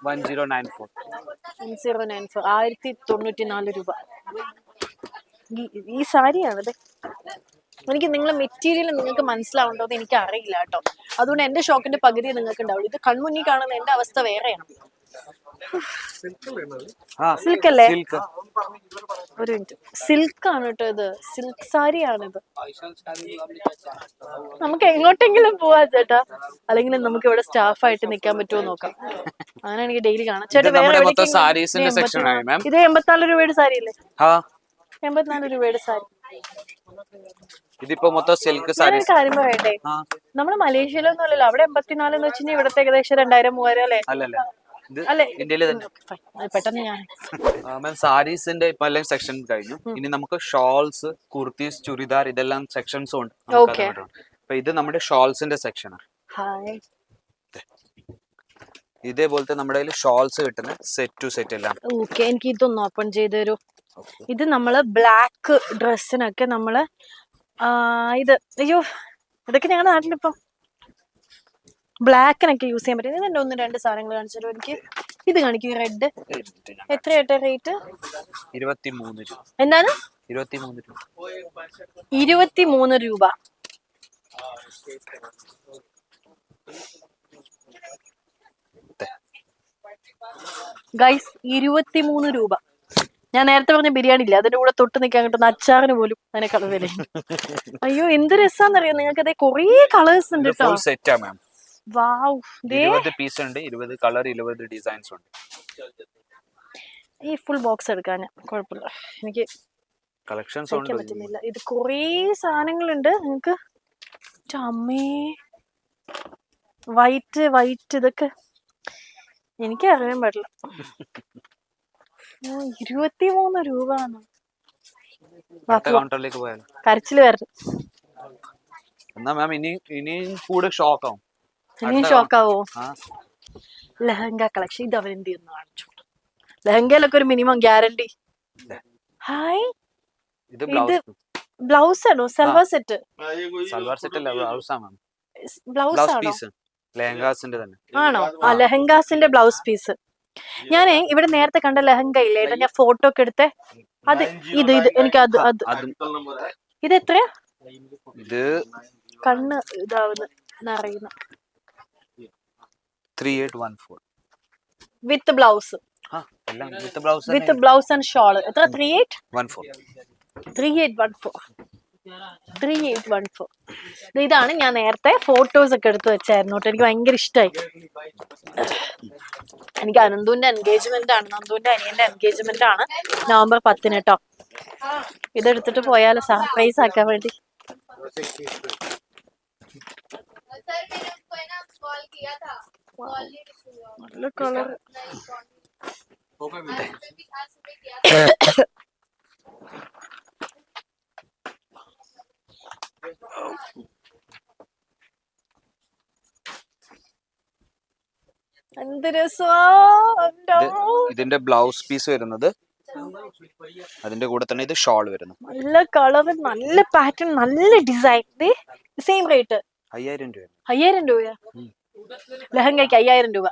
1094. 1094 രൂപ. ഈ സാരിയാണത്. എനിക്ക് നിങ്ങളെ മെറ്റീരിയൽ നിങ്ങൾക്ക് മനസ്സിലാവുണ്ടോ എന്ന് എനിക്ക് അറിയില്ല കേട്ടോ. അതുകൊണ്ട് എന്റെ ഷോക്കിന്റെ പകുതി നിങ്ങൾക്ക് ഉണ്ടാവുള്ളൂ. ഇത് കൺമുന്നിൽ കാണുന്ന എന്റെ അവസ്ഥ വേറെയാണ്. സിൽക്ക് അല്ലേ? ഒരു മിനിറ്റ്, സിൽക്ക് ആണ് കേട്ടോ ഇത്. സിൽക്ക് സാരിയാണിത്. നമുക്ക് എങ്ങോട്ടെങ്കിലും പോവാ ചേട്ടാ, അല്ലെങ്കിൽ നമുക്ക് ഇവിടെ സ്റ്റാഫായിട്ട് നിൽക്കാൻ പറ്റുമോ നോക്കാം. അങ്ങനെ എനിക്ക് ഡെയിലി കാണാം. ചേട്ടാ വേറെ ഇത് 84 രൂപയുടെ സാരി അല്ലേ? 84 രൂപയുടെ സാരി. ഇതിപ്പോ മൊത്തം സിൽക്ക് സാരി. കാര്യം പറയട്ടെ, നമ്മള് മലേഷ്യയിലൊന്നും അല്ലല്ലോ. അവിടെ 84 എന്ന് വെച്ചാൽ ഇവിടത്തെ ഏകദേശം 2000-3000 അല്ലേ? അല്ലെ? പെട്ടെന്ന് ഞാൻ സാരീസിന്റെ ഇപ്പൊ എല്ലാം സെക്ഷൻ കഴിഞ്ഞു. ഇനി നമുക്ക് ഷോൾസ്, കുർത്തീസ്, ചുരിദാർ ഇതെല്ലാം സെക്ഷൻസും ഉണ്ട്. അപ്പൊ ഇത് നമ്മുടെ ഷോൾസിന്റെ സെക്ഷനാണ്. ഇതേപോലത്തെ നമ്മുടെ കയ്യിൽ ഷോൾസ് കിട്ടുന്ന സെറ്റ് ടു സെറ്റ് എല്ലാം. ഓക്കെ, എനിക്ക് ഇതൊന്ന് ഓപ്പൺ ചെയ്ത് തരൂ. ഇത് നമ്മള് ബ്ലാക്ക് ഡ്രസ്സിനൊക്കെ നമ്മള് ഇത്, അയ്യോ ഇതൊക്കെ ഞങ്ങളുടെ നാട്ടിലിപ്പം ബ്ലാക്കിനൊക്കെ യൂസ് ചെയ്യാൻ പറ്റും. ഇതിന്റെ 1-2 സാധനങ്ങൾ കാണിച്ചാലോ എനിക്ക്. ഇത് കാണിക്കും, റെഡ്. എത്രയായിട്ട് റേറ്റ്? 23 രൂപ. എന്താണ്? 23 രൂപ. 23 രൂപ. ഗൈസ്, 23 രൂപ. ഞാൻ നേരത്തെ പറഞ്ഞ ബിരിയാണി ഇല്ല, അതിന്റെ കൂടെ തൊട്ട് നിൽക്കാൻ കിട്ടുന്ന അച്ചാറിന് പോലും അതിനേക്കാൾ വില. അയ്യോ എന്ത് രസാന്നറിയോ നിങ്ങൾക്ക്. അതേ കൊറേ കളേഴ്സ് ഉണ്ട് കേട്ടോ. വാവ്, 20 പീസ് ഉണ്ട്, 20 കളർ, 20 ഡിസൈൻസ് ഉണ്ട്. ഈ ഫുൾ ബോക്സ് എടുക്കാൻ കുഴപ്പമില്ല, എനിക്ക് കളക്ഷൻസ് പറ്റുന്നില്ല. ഇത് കൊറേ സാധനങ്ങളുണ്ട് നിങ്ങൾക്ക്. അമ്മേ, വൈറ്റ് ഇതൊക്കെ എനിക്ക് അറിയാൻ പാടില്ല. 23 രൂപ. കൗണ്ടറിലേക്ക് പോയാലോ? കരച്ചില് വരണം. എന്നാ മാം ഇനിയും കൂടെ ഷോക്കാവും. ഇനിയും ഷോക്കാവോ? ലെഹങ്ക കളക്ഷൻ. ഇത് അവരെന്ത് ചെയ്യുന്നു കാണിച്ചു. ലെഹങ്കയിലൊക്കെ ഒരു മിനിമം ഗ്യാരണ്ടി. ഹായ്, ഇത് ബ്ലൗസ് ആണോ? സൽവാർ സെറ്റ്? സൽവാർ സെറ്റ് അല്ല, ബ്ലൗസ് ആണ്. ബ്ലൗസ് ആണോ? ലെഹങ്കാസിന്റെ തന്നെ ആണോ? ആ, ലെഹങ്കാസിന്റെ ബ്ലൗസ് പീസ്. ഞാനേ ഇവിടെ നേരത്തെ കണ്ട ലെഹങ്ക ഇല്ലേ, ഞാൻ ഫോട്ടോ ഒക്കെ എടുത്തേ. അത് ഇത് എനിക്ക് അത് ഇത് എത്രയാ? ഇത് കണ്ണ് ഇതാവുന്ന അറിയുന്ന 3814 with blouse. With blouse and shawl. എത്ര? 3814. ഇതാണ് ഞാൻ നേരത്തെ ഫോട്ടോസ് ഒക്കെ എടുത്ത് വെച്ചായിരുന്നു കേട്ടോ. എനിക്ക് ഭയങ്കര ഇഷ്ടമായി. എനിക്ക് അനന്തുവിന്റെ എൻഗേജ്മെന്റ് ആണ്, നന്ദുവിന്റെ അനിയന്റെ എൻഗേജ്മെന്റ് ആണ് നവംബർ 10 കേട്ടോ. ഇതെടുത്തിട്ട് പോയാലോ, സർപ്രൈസ് ആക്കാൻ വേണ്ടി. നല്ല കളർ. എന്ത് രസമാ. ഇതിന്റെ ബ്ലൗസ് പീസ് വരുന്നത്, അതിന്റെ കൂടെ തന്നെ ഇത് ഷോൾ വരുന്നു. നല്ല കളർ, നല്ല പാറ്റേൺ, നല്ല ഡിസൈൻ. സെയിം റേറ്റ് 5000 രൂപ. 5000 രൂപയാ ലെഹങ്കയ്ക്ക്? 5000 രൂപ.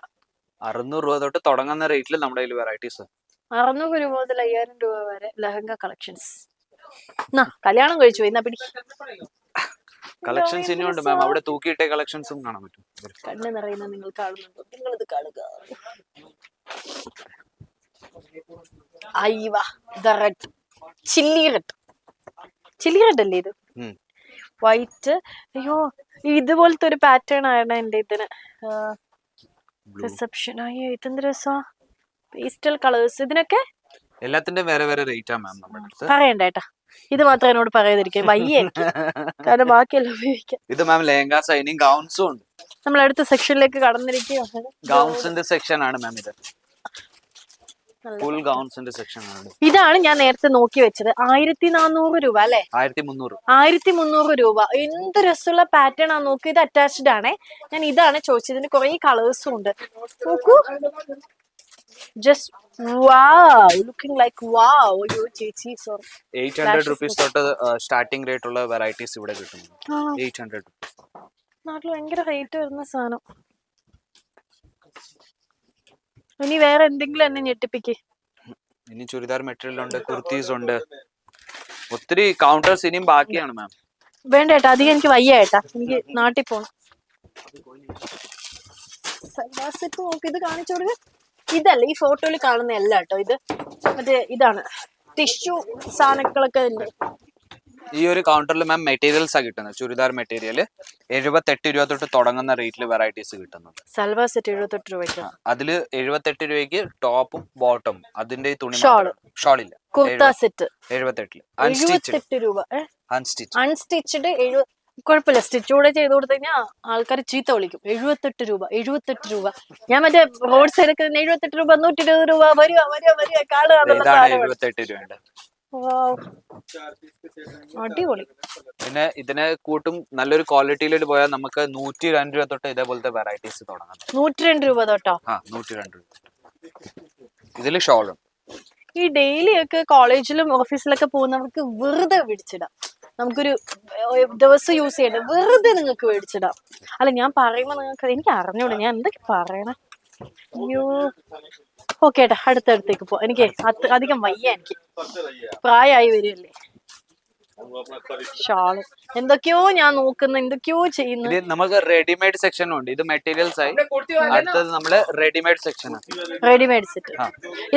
600 രൂപ തൊട്ട് തുടങ്ങുന്ന റേറ്റിൽ നമ്മുടെ കയ്യിൽ വെറൈറ്റീസ്. 600 രൂപ മുതൽ 5000 രൂപ വരെ ലെഹങ്ക കളക്ഷൻസ്. കല്യാണം കഴിച്ചു പോയി. എന്നാ പിടി. കളക്ഷൻസ് ഇനിയുണ്ട് മാം. അവിടെ തൂക്കിയിട്ട കളക്ഷൻസും കാണാൻ പറ്റും. കണ്ണ് നിറയുന്ന നിങ്ങൾ കാണുന്നുണ്ടോ? നിങ്ങളിത് കാണുക. അയ്യവാ, റെഡ്, ചില്ലി റെഡ് അല്ലേ ഇത്? വൈറ്റ്. അയ്യോ, ഇതുപോലത്തെ ഒരു പാറ്റേൺ ആണ് എന്റെ ഇതിന്. റിസപ്ഷൻ. അയ്യോ ഇതെന്ത് രസാ. Pastel colours. ഇതിനൊക്കെ എല്ലാത്തിന്റെ വേറെ വേറെ റേറ്റ് ആണ് മാം നമ്മുടെ അടുത്ത്. പറയണ്ടേട്ടാ, ഇത് മാത്രം എന്നോട് പറയാതിരിക്കാൻ വയ്യ എനിക്ക്. കാരണം ബാക്കിയെല്ലാം ഉപയോഗിക്കാം. ഇത് മാം ലെഹങ്കാസ് ഇനിയും ഗൗൺസും ഉണ്ട്. നമ്മൾ അടുത്ത സെക്ഷനിലേക്ക് കടന്നിരിക്കുകയാണ്. ഗൗൺസിന്റെ സെക്ഷൻ ആണ് മാം ഇത്. ഫുൾ ഗൗൺസിന്റെ സെക്ഷൻ ആണ്. ഇതാണ് ഞാൻ നേരത്തെ നോക്കി വെച്ചത്. 1400 രൂപ അല്ലെ? 1300 രൂപ. എന്ത് രസമുള്ള പാറ്റേൺ ആണ് നോക്കി. ഇത് അറ്റാച്ച്ഡ് ആണേ. ഞാൻ ഇതാണ് ചോദിച്ചത്. ഇതിന് കുറെ കളേഴ്സും ഉണ്ട്. നോക്കൂ, just Wow, looking like wow. അയ്യോ ചേച്ചി സോറി 800 റുപ്പീസ് തൊട്ട് സ്റ്റാർട്ടിംഗ് റേറ്റ് ഉള്ള വെറൈറ്റീസ് ഇവിടെ കിട്ടുന്നു. 800 റുപ്പീസ്. നാട്ടിൽ ഭയങ്കര റേറ്റ് വരുന്ന സാധനം. ഇനി വേറെ എന്തെങ്കിലും എന്നെ ഞെട്ടിപ്പിക്ക്. ഇനി ചുരിദാർ മെറ്റീരിയൽ ഉണ്ട്, കുർത്തീസ് ഉണ്ട്, ഒത്തിരി കൗണ്ടേഴ്സ് ഇനിയും ബാക്കിയാണ് മാം. വേണ്ട ഏട്ടാ, അധികം എനിക്ക് വയ്യ ഏട്ടാ, എനിക്ക് നാട്ടിൽ പോണം. സെറ്റ് നോക്ക്, ഇത് കാണിച്ചു കൊടുക്ക. ഇതല്ല ഈ ഫോട്ടോയിൽ കാണുന്ന അല്ല കേട്ടോ, ഇത് മറ്റേ ഇതാണ് ടിഷ്യൂ സാധനങ്ങളൊക്കെ ഉണ്ട്. ഈ ഒരു കൗണ്ടറിൽ മാം മെറ്റീരിയൽസ് ആ കിട്ടുന്നത്. ചുരിദാർ മെറ്റീരിയൽ 78 രൂപ തൊട്ട് തുടങ്ങുന്ന റേറ്റിൽ വെറൈറ്റീസ് കിട്ടുന്നത്. സൽവാർ സെറ്റ് 78 രൂപയ്ക്ക്. അതില് 78 രൂപയ്ക്ക് ടോപ്പും ബോട്ടും അതിന്റെ തുണി ഷോളില്ല. കുർത്ത സെറ്റ് 78 78 രൂപ. Unstitch unstitched 70. കുഴപ്പമില്ല, സ്റ്റിച്ച് കൂടെ ചെയ്ത് കൊടുത്തു കഴിഞ്ഞാൽ ആൾക്കാർ ചീത്ത വിളിക്കും. 78 രൂപ, 78 രൂപ. ഞാൻ മറ്റേ റോഡ് സൈഡൊക്കെ 78 രൂപ, 120 രൂപ, വരിക വരിക വരിക കാണുക. 78 രൂപയുണ്ട്. അടിപൊളി. പിന്നെ ഇതിനെ കൂട്ടും നല്ലൊരു ക്വാളിറ്റിയിലോട്ട് പോയാൽ നമുക്ക് 102 രൂപ തൊട്ട് ഇതേപോലത്തെ വെറൈറ്റീസ് തുടങ്ങാം. 102 രൂപ തൊട്ടോ? 102 രൂപ. ഇതില് ഷോളും. ഈ ഡെയിലി ഒക്കെ കോളേജിലും ഓഫീസിലൊക്കെ പോകുന്നവർക്ക് വെറുതെ മേടിച്ചിടാം. നമുക്കൊരു ദിവസം യൂസ് ചെയ്യണ്ട, വെറുതെ നിങ്ങൾക്ക് മേടിച്ചിടാം. അല്ല ഞാൻ പറയുമ്പോ നിങ്ങൾക്ക് എനിക്ക് അറിഞ്ഞൂടെ ഞാൻ എന്തൊക്കെ പറയണേ. അയ്യോ ഓക്കെ ഏട്ടാ, അടുത്തടുത്തേക്ക് പോ. എനിക്ക് അധികം വയ്യ, എനിക്ക് പ്രായമായി വരികയല്ലേ. ഷാള് എന്തൊക്കെയോ ഞാൻ നോക്കുന്ന, എന്തൊക്കെയോ ചെയ്യുന്നു. നമുക്ക് റെഡിമെയ്ഡ് സെക്ഷൻ ഉണ്ട്. ഇത് മെറ്റീരിയൽസ് ആയി. അടുത്തത് നമ്മള് റെഡിമെയ്ഡ് സെക്ഷൻ. Readymade set.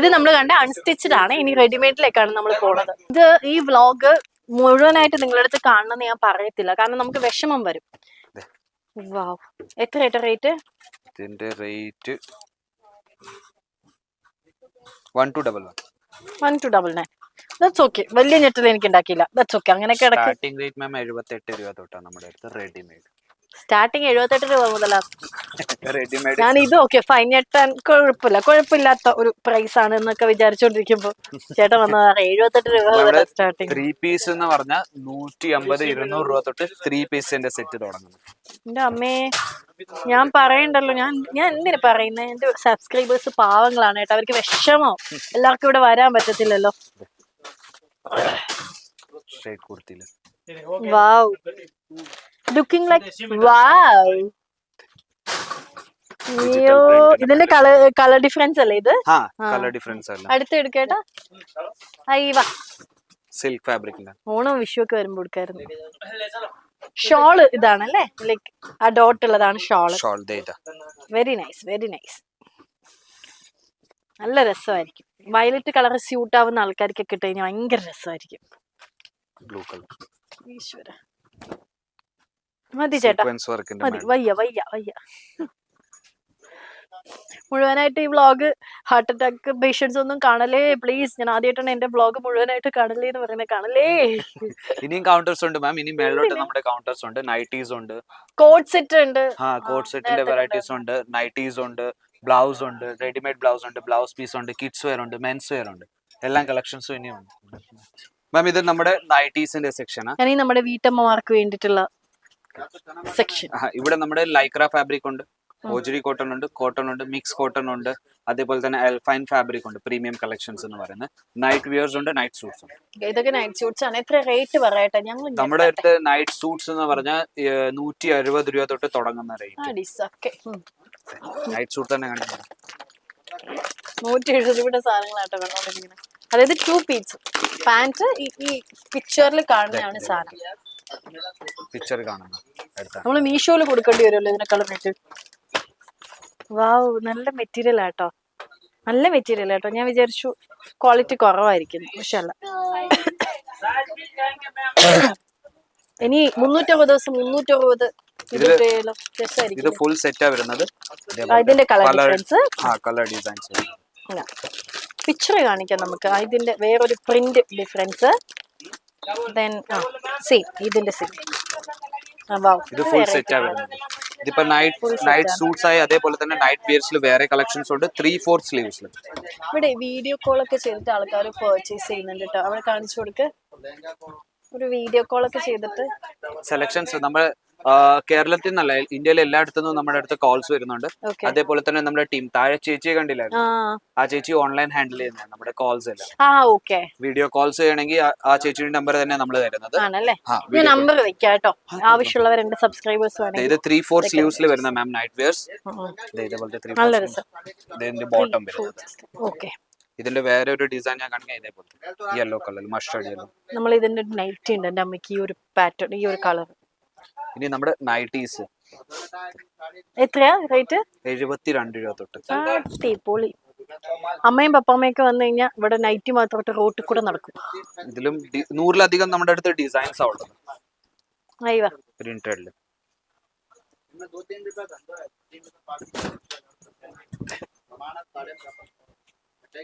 ഇത് നമ്മൾ കണ്ട അൺസ്റ്റിച്ചഡ് ആണ്. ഇനി റെഡിമെയ്ഡിലേക്കാണ് നമ്മൾ പോണത്. ഇത് ഈ വ്ലോഗ് മുഴുവനായിട്ട് നിങ്ങളുടെ അടുത്ത് കാണണമെന്ന് ഞാൻ പറയത്തില്ല, കാരണം നമുക്ക് വിഷമം വരും. വാവ്, എത്ര റേറ്റ്? ഇതിന്റെ റേറ്റ് 1299. That's okay. വലിയ ഞെട്ടൽ എനിക്ക് ഉണ്ടാക്കിയില്ല. That's okay. അങ്ങനെയൊക്കെ സ്റ്റാർട്ടിംഗ് റേറ്റ് മാം 78 രൂപ തൊട്ടാണ് നമ്മുടെ അടുത്ത് റെഡിമെയ്ഡ്. സ്റ്റാർട്ടിങ് 78 രൂപ മുതലാണ് റെഡിമെയ്ഡ്. ഞാൻ ഇത് ഓക്കെ ഫൈൻ ഞെട്ടാൻ കുഴപ്പമില്ലാത്ത ഒരു പ്രൈസ് ആണ് എന്നൊക്കെ വിചാരിച്ചോണ്ടിരിക്കുമ്പോ ചേട്ടൻ വന്നതാണ് 78 രൂപ സ്റ്റാർട്ടിങ്. 3 പീസ് എന്ന് പറഞ്ഞാൽ 150 200 രൂപ തൊട്ട് 3 പീസിന്റെ സെറ്റ് തുടങ്ങുന്നു. എന്റെ അമ്മേ, ഞാൻ പറയണ്ടല്ലോ, ഞാൻ എന്തിനു പറയുന്നത്? എന്റെ സബ്സ്ക്രൈബേഴ്സ് പാവങ്ങളാണ് കേട്ടോ, അവർക്ക് വിഷമോ. എല്ലാവർക്കും ഇവിടെ വരാൻ പറ്റത്തില്ലല്ലോ. വാവ്, ലുക്കിംഗ് ലൈക്ക് വാവ്. അയ്യോ, ഇതിന്റെ കളർ ഡിഫറൻസ് അല്ലേ ഇത്? കളർ ഡിഫറൻസ് അല്ല. അടുത്ത് എടുക്കേട്ടാ. അയ്യവാ, സിൽക്ക് ഫാബ്രിക്. ഓണം വിഷു ഒക്കെ വരുമ്പോ എടുക്കായിരുന്നു. ഷോള് ഇതാണല്ലേ, ലൈക്ക് ആ ഡോട്ട് ഉള്ളതാണ് shawl. Very nice, very nice. നല്ല രസമായിരിക്കും. വയലറ്റ് കളർ സ്യൂട്ട് ആവുന്ന ആൾക്കാർക്കൊക്കെ ഇട്ട് കഴിഞ്ഞാൽ ഭയങ്കര രസമായിരിക്കും. Blue colour. ഈശ്വര, മതി ചേട്ടാ, മതി. വയ്യ വയ്യ വയ്യ. മുഴുവനായിട്ട് ഈ വ്ളോഗ് ഹാർട്ട് അറ്റാക്ക് പേഷ്യൻസ് ഒന്നും കാണലേ പ്ലീസ്. ഞാൻ ആദ്യമായിട്ടാണ് എന്റെ വ്ളോഗ് മുഴുവനായിട്ട് കാണലേ എന്ന് പറയുന്നത്. കാണലേ. ഇനിയും കൗണ്ടേഴ്സ് ഉണ്ട് മാം. ഇനി മേലോട്ട് നമ്മുടെ കൗണ്ടേഴ്സ് ഉണ്ട്. നൈറ്റീസ് ഉണ്ട്, കോട്ട് സെറ്റ് ഉണ്ട്. കോട്ട് സെറ്റിന്റെ വെറൈറ്റീസ് ഉണ്ട്, നൈറ്റീസ് ഉണ്ട്, ബ്ലൗസ് ഉണ്ട്, റെഡിമെയ്ഡ് ബ്ലൗസ് ഉണ്ട്, ബ്ലൗസ് പീസ് ഉണ്ട്, കിഡ്സ് വെയർ ഉണ്ട്, മെൻസ് വെയർ ഉണ്ട്. എല്ലാ കളക്ഷൻസും ഇനിയും ഉണ്ട് മാം. ഇത് നമ്മുടെ നൈറ്റീസിന്റെ സെക്ഷനാണ്. നമ്മുടെ വീട്ടമ്മമാർക്ക് വേണ്ടിയിട്ടുള്ള സെക്ഷൻ. ഇവിടെ നമ്മുടെ ലൈക്ര ഫാബ്രിക് ഉണ്ട്, ഓജറി കോട്ടൺ ഉണ്ട്, മിക്സ് കോട്ടൺ ഉണ്ട്, അതേപോലെ തന്നെ അൽഫൈൻ ഫാബ്രിക് ഉണ്ട്. പ്രീമിയം കളക്ഷൻസ് എന്ന് പറയുന്നത്. നൈറ്റ് വിയേഴ്സ് ഉണ്ട്, നൈറ്റ് സൂട്ട്സ് ഉണ്ട്. ഇതൊക്കെ നൈറ്റ് സൂട്ട്സ് ആണ്. എത്ര റേറ്റ് പറയട്ടെ? നമ്മുടെ അടുത്ത് നൈറ്റ് സൂട്ട്സ് എന്ന് പറഞ്ഞാൽ 160 രൂപ തൊട്ട് തുടങ്ങുന്ന റേറ്റ്. നൈറ്റ് സൂട്ട് തന്നെ കാണിക്കുന്നത് 170 രൂപയുടെ സാധനങ്ങളാട്ടോ കണ്ടോണ്ടിരിക്കുന്നത്. അതായത് 2 പീസ് പാന്റ്. ഈ പിക്ചറിൽ കാണുന്നതാണ് സാധനം. പിക്ചർ കാണുന്ന നമ്മള് മീഷോയില് കൊടുക്കേണ്ടി വരുമല്ലോ ഇതിനെക്കാളും റേറ്റ്. വാവ്, നല്ല മെറ്റീരിയൽ ആട്ടോ, നല്ല മെറ്റീരിയൽ ആട്ടോ. ഞാൻ വിചാരിച്ചു ക്വാളിറ്റി കുറവായിരിക്കും, പക്ഷെ അല്ല. ഇനി 360 ദിവസം 360 ഇത് ഫുൾ സെറ്റാ വരുന്നത്. ഇതിന്റെ കളർ ഡിസൈൻസ് പിക്ചർ കാണിക്കാം നമുക്ക്. ഇതിന്റെ വേറൊരു പ്രിന്റ് ഡിഫറൻസ്. ഇതിന്റെ ഇത് ഫുൾ സെറ്റാ വരുന്നത്. ഇതിപ്പോ നൈറ്റ് സൂട്ട്സ് ആയി, അതേപോലെ തന്നെ നൈറ്റ് വിയർസിൽ വേറെ കളക്ഷൻസ് ഉണ്ട്. 3/4 സ്ലീവ്സിൽ ഇവിടെ വീഡിയോ കോൾ ഒക്കെ ചെയ്തിട്ട് ആൾക്കാർ പർച്ചേസ് ചെയ്യുന്നുണ്ട് കേട്ടോ. അവിടെ കാണിച്ചു കൊടുക്ക്. ഒരു വീഡിയോ കോൾ ഒക്കെ ചെയ്തിട്ട് സെലക്ഷൻസ് നമ്മൾ കേരളത്തിൽ നിന്നല്ല, ഇന്ത്യയിലെ എല്ലായിടത്തുനിന്നും നമ്മുടെ അടുത്ത് കോൾസ് വരുന്നുണ്ട്. ഓക്കെ. അതേപോലെ തന്നെ നമ്മുടെ ടീം താഴെ ചേച്ചിയെ ആ കണ്ടില്ലായിരുന്നു, ആ ചേച്ചി ഓൺലൈൻ ഹാൻഡിൽ ചെയ്യുന്നതാണ് നമ്മുടെ കോൾസ് എല്ലാം. ഓക്കെ. വീഡിയോ കോൾസ് ചെയ്യണമെങ്കിൽ ആ ചേച്ചിയുടെ നമ്പർ തന്നെ നമ്മൾ തരുന്നത്. ആണല്ലേ? ആ, ഞാൻ video call. നമ്പർ വെക്കാം കേട്ടോ, ആവശ്യമുള്ളവർ എന്റെ സബ്സ്ക്രൈബേഴ്സ് ഇത് വേണമെങ്കിൽ. 3-4 സ്ലീവ്സിൽ വരുന്ന മാം നൈറ്റ് വെയർസ്. ഇതേപോലത്തെ 3-4 നല്ല sleeves. രസം. ഇതിന്റെ ബോട്ടം വരുന്നത്. ഓക്കെ. ഇതിന്റെ വേറെ ഒരു ഡിസൈൻ ഞാൻ കാണിക്കാം, ഇതേപോലത്തെ യെല്ലോ കളർ, മസ്റ്റർഡ് യെല്ലോ. നമ്മൾ ഇതിന്റെ നൈറ്റ് ഉണ്ട് എന്റെ അമ്മയ്ക്ക്, ഈ ഒരു പാറ്റേൺ, ഈ ഒരു കളർ. ഇനി നമ്മുടെ നൈറ്റീസ് എത്രയാ റേറ്റ്? 72 രൂപ തൊട്ട്. പൊളി. അമ്മയും പപ്പാമ്മയൊക്കെ വന്നു കഴിഞ്ഞാൽ ഇവിടെ നൈറ്റ് മാത്രമായിട്ട് റോട്ടിൽ കൂടെ നടക്കും. ഇതിലും 100-ലധികം നമ്മുടെ അടുത്ത് ഡിസൈൻസ് ഉള്ളത്. അയ്യോ, പ്രിന്റഡില്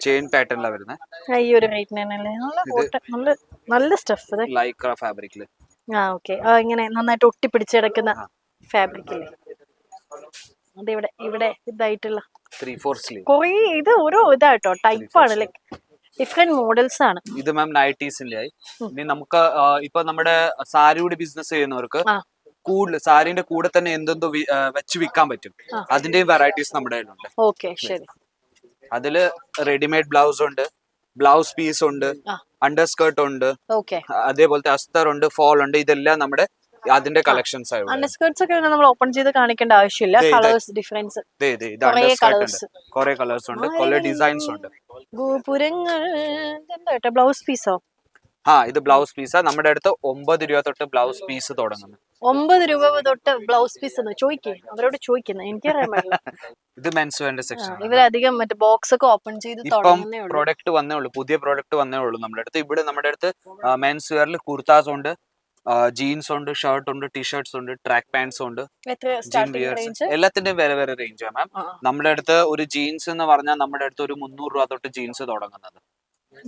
ചെയിൻ പാറ്റേണിലാണ് വരുന്നത്. ഈ ഒരു റേറ്റിനല്ലേ? നല്ല സ്റ്റഫ്. ലൈക്ര ഫാബ്രിക്കില്. ഓക്കെ. ഇങ്ങനെ നന്നായിട്ട് ഒട്ടിപ്പിടിച്ച് കിടക്കുന്ന ഫാബ്രിക് അല്ലേ? അതിവിടെ ഇവിടെ ഇതായിട്ടുള്ള 3-4 സ്ലീവ്. കൊറേ ഇത് ഓരോ ഇതാട്ടോ, ടൈപ്പാണ്, ലൈക്ക് ഡിഫറെന്റ് മോഡൽസ് ആണ്. ഇത് മാം നൈറ്റീസിന്റെ ആയി. ഇനി നമുക്ക് ഇപ്പൊ നമ്മുടെ സാരിയുടെ ബിസിനസ് ചെയ്യുന്നവർക്ക് കൂടുതൽ സാരിന്റെ കൂടെ തന്നെ എന്തെന്തോ വെച്ച് വിൽക്കാൻ പറ്റും, അതിന്റെയും വെറൈറ്റീസ് നമ്മുടെ കയ്യിലുണ്ട്. ഓക്കെ, ശരി. അതില് റെഡിമെയ്ഡ് ബ്ലൗസ് ഉണ്ട്, ബ്ലൗസ് പീസ് ഉണ്ട്, അണ്ടർ സ്കേർട്ട് ഉണ്ട്, ഓക്കെ. അതേപോലത്തെ അസ്തർ ഉണ്ട്, ഫോൾ ഉണ്ട്. ഇതെല്ലാം നമ്മുടെ അതിന്റെ കളക്ഷൻസ് ആയി. അണ്ടർസ്കേർട്സ് ഒക്കെ നമ്മൾ ഓപ്പൺ ചെയ്ത് കാണിക്കേണ്ട ആവശ്യമില്ല. കളേഴ്സ് ഡിഫറൻസ്, കുറെ കളേഴ്സ് ഉണ്ട്, കുറെ ഡിസൈൻസ് ഉണ്ട്. ഗോപുരങ്ങൾ. ബ്ലൗസ് പീസോ? ഇത് ബ്ലൗസ് പീസാ. നമ്മുടെ അടുത്ത് 9 രൂപ തൊട്ട് ബ്ലൗസ് പീസ് തുടങ്ങുന്നു. 9 രൂപ തൊട്ട് ബ്ലൗസ് പീസ് ചോദിക്കേ, അവരോട് ചോദിക്കുന്നത് എനിക്കറിയാൻ പാടില്ല. ഇത് മെൻസ് വെയറിന്റെ സെക്ഷൻ. ഇവരധികം മറ്റേ ബോക്സ് ഒക്കെ ഓപ്പൺ ചെയ്ത് തുടങ്ങുന്നേ ഉള്ളൂ. പ്രോഡക്റ്റ് വന്നേ ഉള്ളൂ, പുതിയ പ്രോഡക്റ്റ് വന്നേ ഉള്ളൂ നമ്മുടെ അടുത്ത്. ഇവിടെ നമ്മുടെ അടുത്ത് മെൻസ് വെയറിൽ കുർത്താസ് ഉണ്ട്, ജീൻസ് ഉണ്ട്, ഷർട്ട് ഉണ്ട്, ടീഷർട്ട്സ് ഉണ്ട്, ട്രാക്ക് പാൻസ് ഉണ്ട്, എല്ലാത്തിന്റെയും വേറെ വേറെ റേഞ്ച് മാം. നമ്മുടെ അടുത്ത് ഒരു ജീൻസ് എന്ന് പറഞ്ഞാൽ നമ്മുടെ അടുത്ത് ഒരു 300 രൂപ തൊട്ട് ജീൻസ് തുടങ്ങുന്നത്.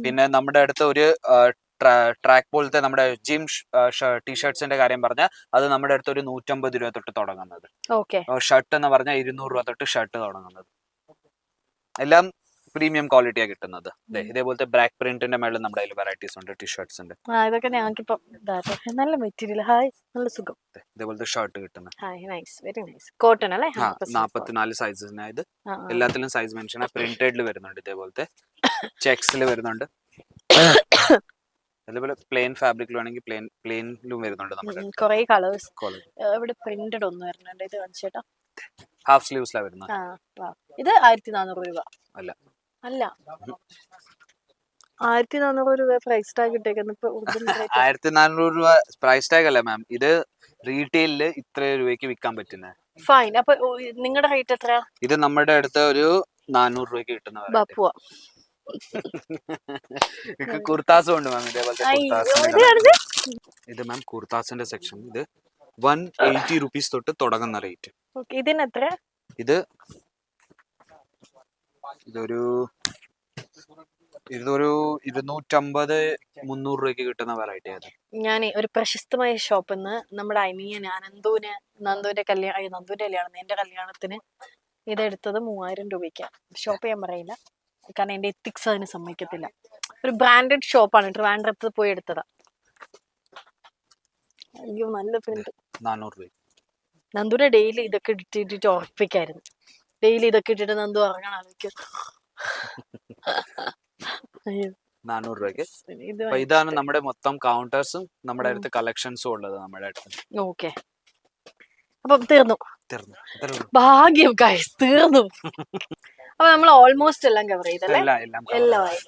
പിന്നെ നമ്മുടെ അടുത്ത് ഒരു ട്രാക്ക് പോലത്തെ നമ്മുടെ ജിം ടീഷർട്ട്സിന്റെ കാര്യം പറഞ്ഞാൽ അത് നമ്മുടെ അടുത്ത് ഒരു 150 രൂപ തൊട്ട് തുടങ്ങുന്നത്. ഷർട്ട് എന്ന് പറഞ്ഞാൽ 200 രൂപ തൊട്ട് ഷർട്ട് തുടങ്ങുന്നത്. എല്ലാം പ്രീമിയം ക്വാളിറ്റിയാ കിട്ടുന്നത്. ഇതേപോലത്തെ ബ്ലാക്ക് പ്രിന്റിന്റെ മേളിൽ നമ്മുടെ കയ്യിൽ വെറൈറ്റീസ് ഉണ്ട്, ടീഷർട്ട്സ് ഉണ്ട്. ഇതൊക്കെ ഞങ്ങൾക്കിപ്പോ നല്ല മെറ്റീരിയൽ, ഹായ്, നല്ല സുഖം. ഇതേപോലത്തെ ഷർട്ട് കിട്ടുന്നത് വെരി നൈസ്. കോട്ടൺ അല്ലേ? 44 സൈസസിനായത്. എല്ലാത്തിലും സൈസ് മെൻഷൻ. പ്രിന്റഡിൽ വരുന്നുണ്ട്, ഇതേപോലത്തെ ചെക്സിൽ വരുന്നുണ്ട്. അതേപോലെ പ്ലെയിൻ ഫാബ്രിക്കിൽ വേണമെങ്കിൽ പ്ലെയിനിലും വരുന്നുണ്ട് നമ്മുടെ കുറേ കളേഴ്സ്. ഇവിടെ പ്രിന്റഡ് ഒന്നും വരുന്നുണ്ട്. ഇത് കാണിച്ചേട്ടാ, ഹാഫ് സ്ലീവ്സിലാണ് വരുന്നത്. ഇത് 1400 രൂപ അല്ല 1400 രൂപ പ്രൈസ് ടാഗ് ഇട്ടേക്കുന്നത്. 1400 രൂപ പ്രൈസ് ടാഗ് അല്ല മാം, ഇത് റീറ്റെയിലില് ഇത്ര രൂപയ്ക്ക് വിൽക്കാൻ പറ്റുന്നത്. ഫൈൻ. അപ്പൊ നിങ്ങളുടെ റേറ്റ് എത്രയാ? ഇത് നമ്മുടെ അടുത്ത് ഒരു 400 രൂപയ്ക്ക് കിട്ടുന്ന കുർത്താസും ഉണ്ട് മാം. ഇതേപോലത്തെ ഇത് മാം കുർത്താസിന്റെ സെക്ഷൻ. ഇത് 180 റുപ്പീസ് തൊട്ട് തുടങ്ങുന്ന റേറ്റ്. ഇതിന് എത്ര? ഇതൊരു 250-300 രൂപയ്ക്ക് കിട്ടുന്ന വെറൈറ്റി ആണ്. ഞാൻ ഒരു പ്രശസ്തമായ ഷോപ്പിൽ നിന്ന് നമ്മുടെ അനിയൻ നന്ദുവിന്റെ കല്യാണം, എന്റെ കല്യാണത്തിന് ഇതെടുത്തത് 3000 രൂപയ്ക്കാണ്. ഷോപ്പ് ഞാൻ പറയില്ല, കാരണം എന്റെ എത്തിക്സ് അതിന് സമ്മതിക്കത്തില്ല. ഒരു ബ്രാൻഡഡ് ഷോപ്പാണ്, ട്രിവാൻഡ്രത്ത് പോയി എടുത്തതാ. അയ്യോ, നല്ല പ്രിന്റ്. 400 രൂപ. നന്ദുവിനെ ഡെയിലി ഇതൊക്കെ ഇട്ടിട്ട് ഉറപ്പിക്കായിരുന്നു. ഡെയിലി ഇതൊക്കെ ഇട്ടിട്ട് നന്ദു ഉറങ്ങണം. ആലോചിക്കും. 400 രൂപയ്ക്ക്. ഇതാണ് നമ്മുടെ മൊത്തം കൗണ്ടേഴ്സും നമ്മുടെ അടുത്ത് കളക്ഷൻസും ഉള്ളത് നമ്മുടെ അടുത്ത്. ഓക്കെ, അപ്പം തീർന്നു. ഭാഗ്യം ഗൈസ്, തീർന്നു. അപ്പൊ നമ്മൾ ഓൾമോസ്റ്റ് എല്ലാം കവർ ചെയ്തല്ലേ? എല്ലാമായി.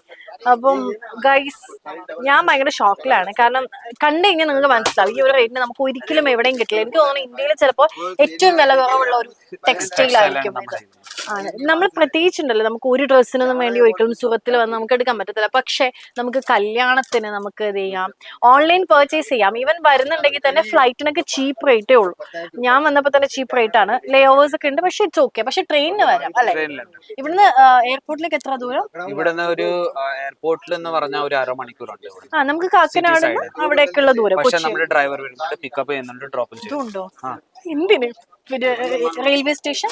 അപ്പം ഗൈസ്, ഞാൻ ഭയങ്കര ഷോക്കിലാണ്. കാരണം കണ്ടു കഴിഞ്ഞാൽ നിങ്ങൾക്ക് മനസ്സിലാവും ഈ ഒരു റേറ്റിന് നമുക്ക് ഒരിക്കലും എവിടെയും കിട്ടില്ല. എനിക്ക് തോന്നുന്നു ഇന്ത്യയിൽ ചിലപ്പോൾ ഏറ്റവും വില കുറവുള്ള ഒരു ടെക്സ്റ്റൈൽ ആയിരിക്കും ഇത്. നമ്മൾ പ്രത്യേകിച്ചുണ്ടല്ലോ, നമുക്ക് ഒരു ഡ്രസ്സിനൊന്നും വേണ്ടി ഒരിക്കലും സുഖത്തിൽ വന്ന് നമുക്ക് എടുക്കാൻ പറ്റത്തില്ല. പക്ഷെ നമുക്ക് കല്യാണത്തിന് നമുക്ക് ഇത് ചെയ്യാം, ഓൺലൈൻ പർച്ചേസ് ചെയ്യാം. ഈവൻ വരുന്നുണ്ടെങ്കിൽ തന്നെ ഫ്ലൈറ്റിനൊക്കെ ചീപ്പ് റേറ്റേ ഉള്ളൂ. ഞാൻ വന്നപ്പോൾ തന്നെ ചീപ്പ് റേറ്റ് ആണ്. ലേ ഓവേഴ്സ് ഒക്കെ ഉണ്ട്, പക്ഷെ ഇറ്റ്സ് ഓക്കെ. പക്ഷെ ട്രെയിനിന് വരാം അല്ലെ? ഇവിടുന്ന് എയർപോർട്ടിലേക്ക് എത്ര ദൂരം? ഇവിടുന്ന് ഒരു എയർപോർട്ടിൽ എന്ന് പറഞ്ഞാൽ ഒരു അരമണിക്കൂറുണ്ട്. നമുക്ക് കാക്കനാട് അവിടേക്കുള്ള ദൂരം. നമ്മുടെ ഡ്രൈവർ വരുന്നുണ്ട്, പിക്കപ്പ് ചെയ്യുന്നുണ്ട്, ഡ്രോപ്പ് ചെയ്യുന്നുണ്ട്. ഉണ്ടോ? എന്തിന്? പിന്നെ റെയിൽവേ സ്റ്റേഷൻ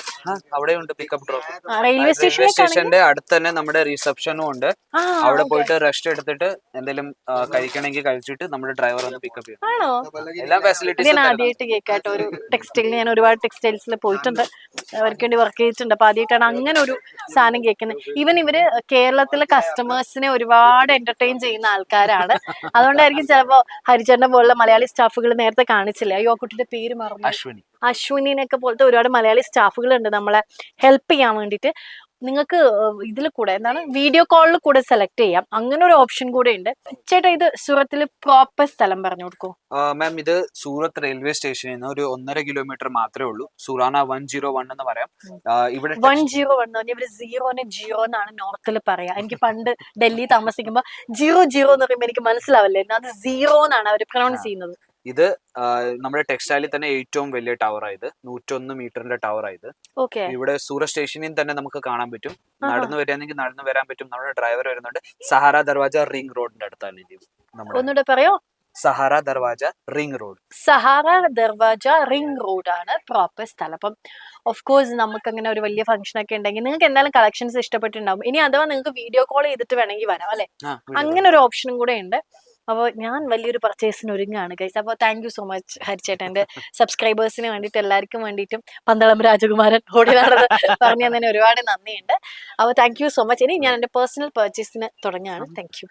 അവിടെ ഉണ്ട് പിക്കപ്പ് ഡ്രോപ്പ്. റെയിൽവേ റെയിൽവേ സ്റ്റേഷനിലേക്ക് സ്റ്റേഷന്റെ അടുത്ത് തന്നെ നമ്മുടെ റിസപ്ഷനും ഉണ്ട്. ആ അവിടെ പോയിട്ട് റെസ്റ്റ് എടുത്തിട്ട് എന്തെങ്കിലും കഴിക്കണമെങ്കിൽ കഴിച്ചിട്ട് നമ്മുടെ ഡ്രൈവർ വന്ന് പിക്കപ്പ് ചെയ്യും. ആണോ? എല്ലാ ഇത് ഫെസിലിറ്റീസും ഞാൻ ആദ്യമായിട്ട് കേൾക്കാട്ടോ ഒരു ടെക്സ്റ്റൈലിൽ. ഞാൻ ഒരുപാട് ടെക്സ്റ്റൈൽസിൽ പോയിട്ടുണ്ട്, അവർക്ക് വേണ്ടി വർക്ക് ചെയ്തിട്ടുണ്ട്. അപ്പൊ ആദ്യമായിട്ടാണ് അങ്ങനെ ഒരു സാധനം കേൾക്കുന്നത്. ഈവൻ ഇവര് കേരളത്തിലെ കസ്റ്റമേഴ്സിനെ ഒരുപാട് എന്റർടൈൻ ചെയ്യുന്ന ആൾക്കാരാണ്. അതുകൊണ്ടായിരിക്കും ചിലപ്പോ ഹരിചന്ദ്രനെ പോലുള്ള മലയാളി സ്റ്റാഫുകൾ നേരത്തെ കാണിച്ചില്ല. അയ്യോ ആ കുട്ടിയുടെ പേര് മറന്നു. അശ്വിനിനൊക്കെ പോലത്തെ ഒരുപാട് മലയാളി സ്റ്റാഫുകൾ ഉണ്ട് നമ്മളെ ഹെൽപ്പ് ചെയ്യാൻ വേണ്ടിയിട്ട്. നിങ്ങൾക്ക് ഇതിൽ കൂടെ എന്താണ് വീഡിയോ കോളിൽ കൂടെ സെലക്ട് ചെയ്യാം. അങ്ങനെ ഒരു ഓപ്ഷൻ കൂടെ ഉണ്ട്. ചേട്ടാ ഇത് സൂറത്തിൽ പ്രോപ്പർ സ്ഥലം പറഞ്ഞു കൊടുക്കൂ. മാം ഇത് സൂറത്ത് റെയിൽവേ സ്റ്റേഷനിൽ നിന്ന് ഒരു 1.5 കിലോമീറ്റർ മാത്രമേ ഉള്ളൂ. സുറാന 101 എന്ന് പറയാം. ഇവിടെ 101 ഇവര് സീറോനെ ജിയോ എന്നാണ് നോർത്തിൽ പറയാ. എനിക്ക് പണ്ട് ഡൽഹി താമസിക്കുമ്പോ 00 എന്ന് പറയുമ്പോ എനിക്ക് മനസ്സിലാവില്ലേ, അത് സീറോ എന്നാണ് അവർ പ്രൊനൗൺസ് ചെയ്യുന്നത്. ഇത് നമ്മുടെ ടെക്സ്റ്റൈലിൽ തന്നെ ഏറ്റവും വലിയ ടവർ ആയത് 101 മീറ്ററിന്റെ ടവർ ആയത്. ഓക്കെ, ഇവിടെ സൂറത്ത് സ്റ്റേഷനിൽ തന്നെ നമുക്ക് കാണാൻ പറ്റും. നടന്നു വരികയാണെങ്കിൽ നടന്നു വരാൻ പറ്റും. നമ്മുടെ ഡ്രൈവർ വരുന്നുണ്ട്. സഹാറ ദർവാജ റിംഗ് റോഡിന്റെ അടുത്താണ് ഇത്. ഒന്നുകൂടെ പറയോ? Sahara Darwaja ring road. Sahara Darwaja ring road ആണ് പ്രോപ്പർ സ്ഥലം. അപ്പം ഓഫ് കോഴ്സ് നമുക്ക് അങ്ങനെ ഒരു വലിയ ഫംഗ്ഷൻ ഒക്കെ ഉണ്ടെങ്കിൽ നിങ്ങൾക്ക് എന്തായാലും കളക്ഷൻസ് ഇഷ്ടപ്പെട്ടിട്ടുണ്ടാവും. ഇനി അഥവാ നിങ്ങൾക്ക് വീഡിയോ കോൾ ചെയ്തിട്ട് വേണമെങ്കിൽ വരാം അല്ലെ, അങ്ങനെ ഒരു ഓപ്ഷനും കൂടെ ഉണ്ട്. അപ്പോൾ ഞാൻ വലിയൊരു പർച്ചേസിന് ഒരുങ്ങാണ് ഗൈസ്. അപ്പോൾ താങ്ക് യു സോ മച്ച് ഹരിച്ചേട്ടൻ. എൻ്റെ സബ്സ്ക്രൈബേഴ്സിന് വേണ്ടിയിട്ട് എല്ലാവർക്കും വേണ്ടിയിട്ടും പന്തളം രാജകുമാരൻ ഓടി നടന്ന് പറഞ്ഞു തന്നതിന് ഒരുപാട് നന്ദിയുണ്ട്. അപ്പോൾ താങ്ക് യു സോ മച്ച്. ഇനി ഞാൻ എൻ്റെ പേഴ്സണൽ പർച്ചേസിന് തുടങ്ങുകയാണ്. Thank you.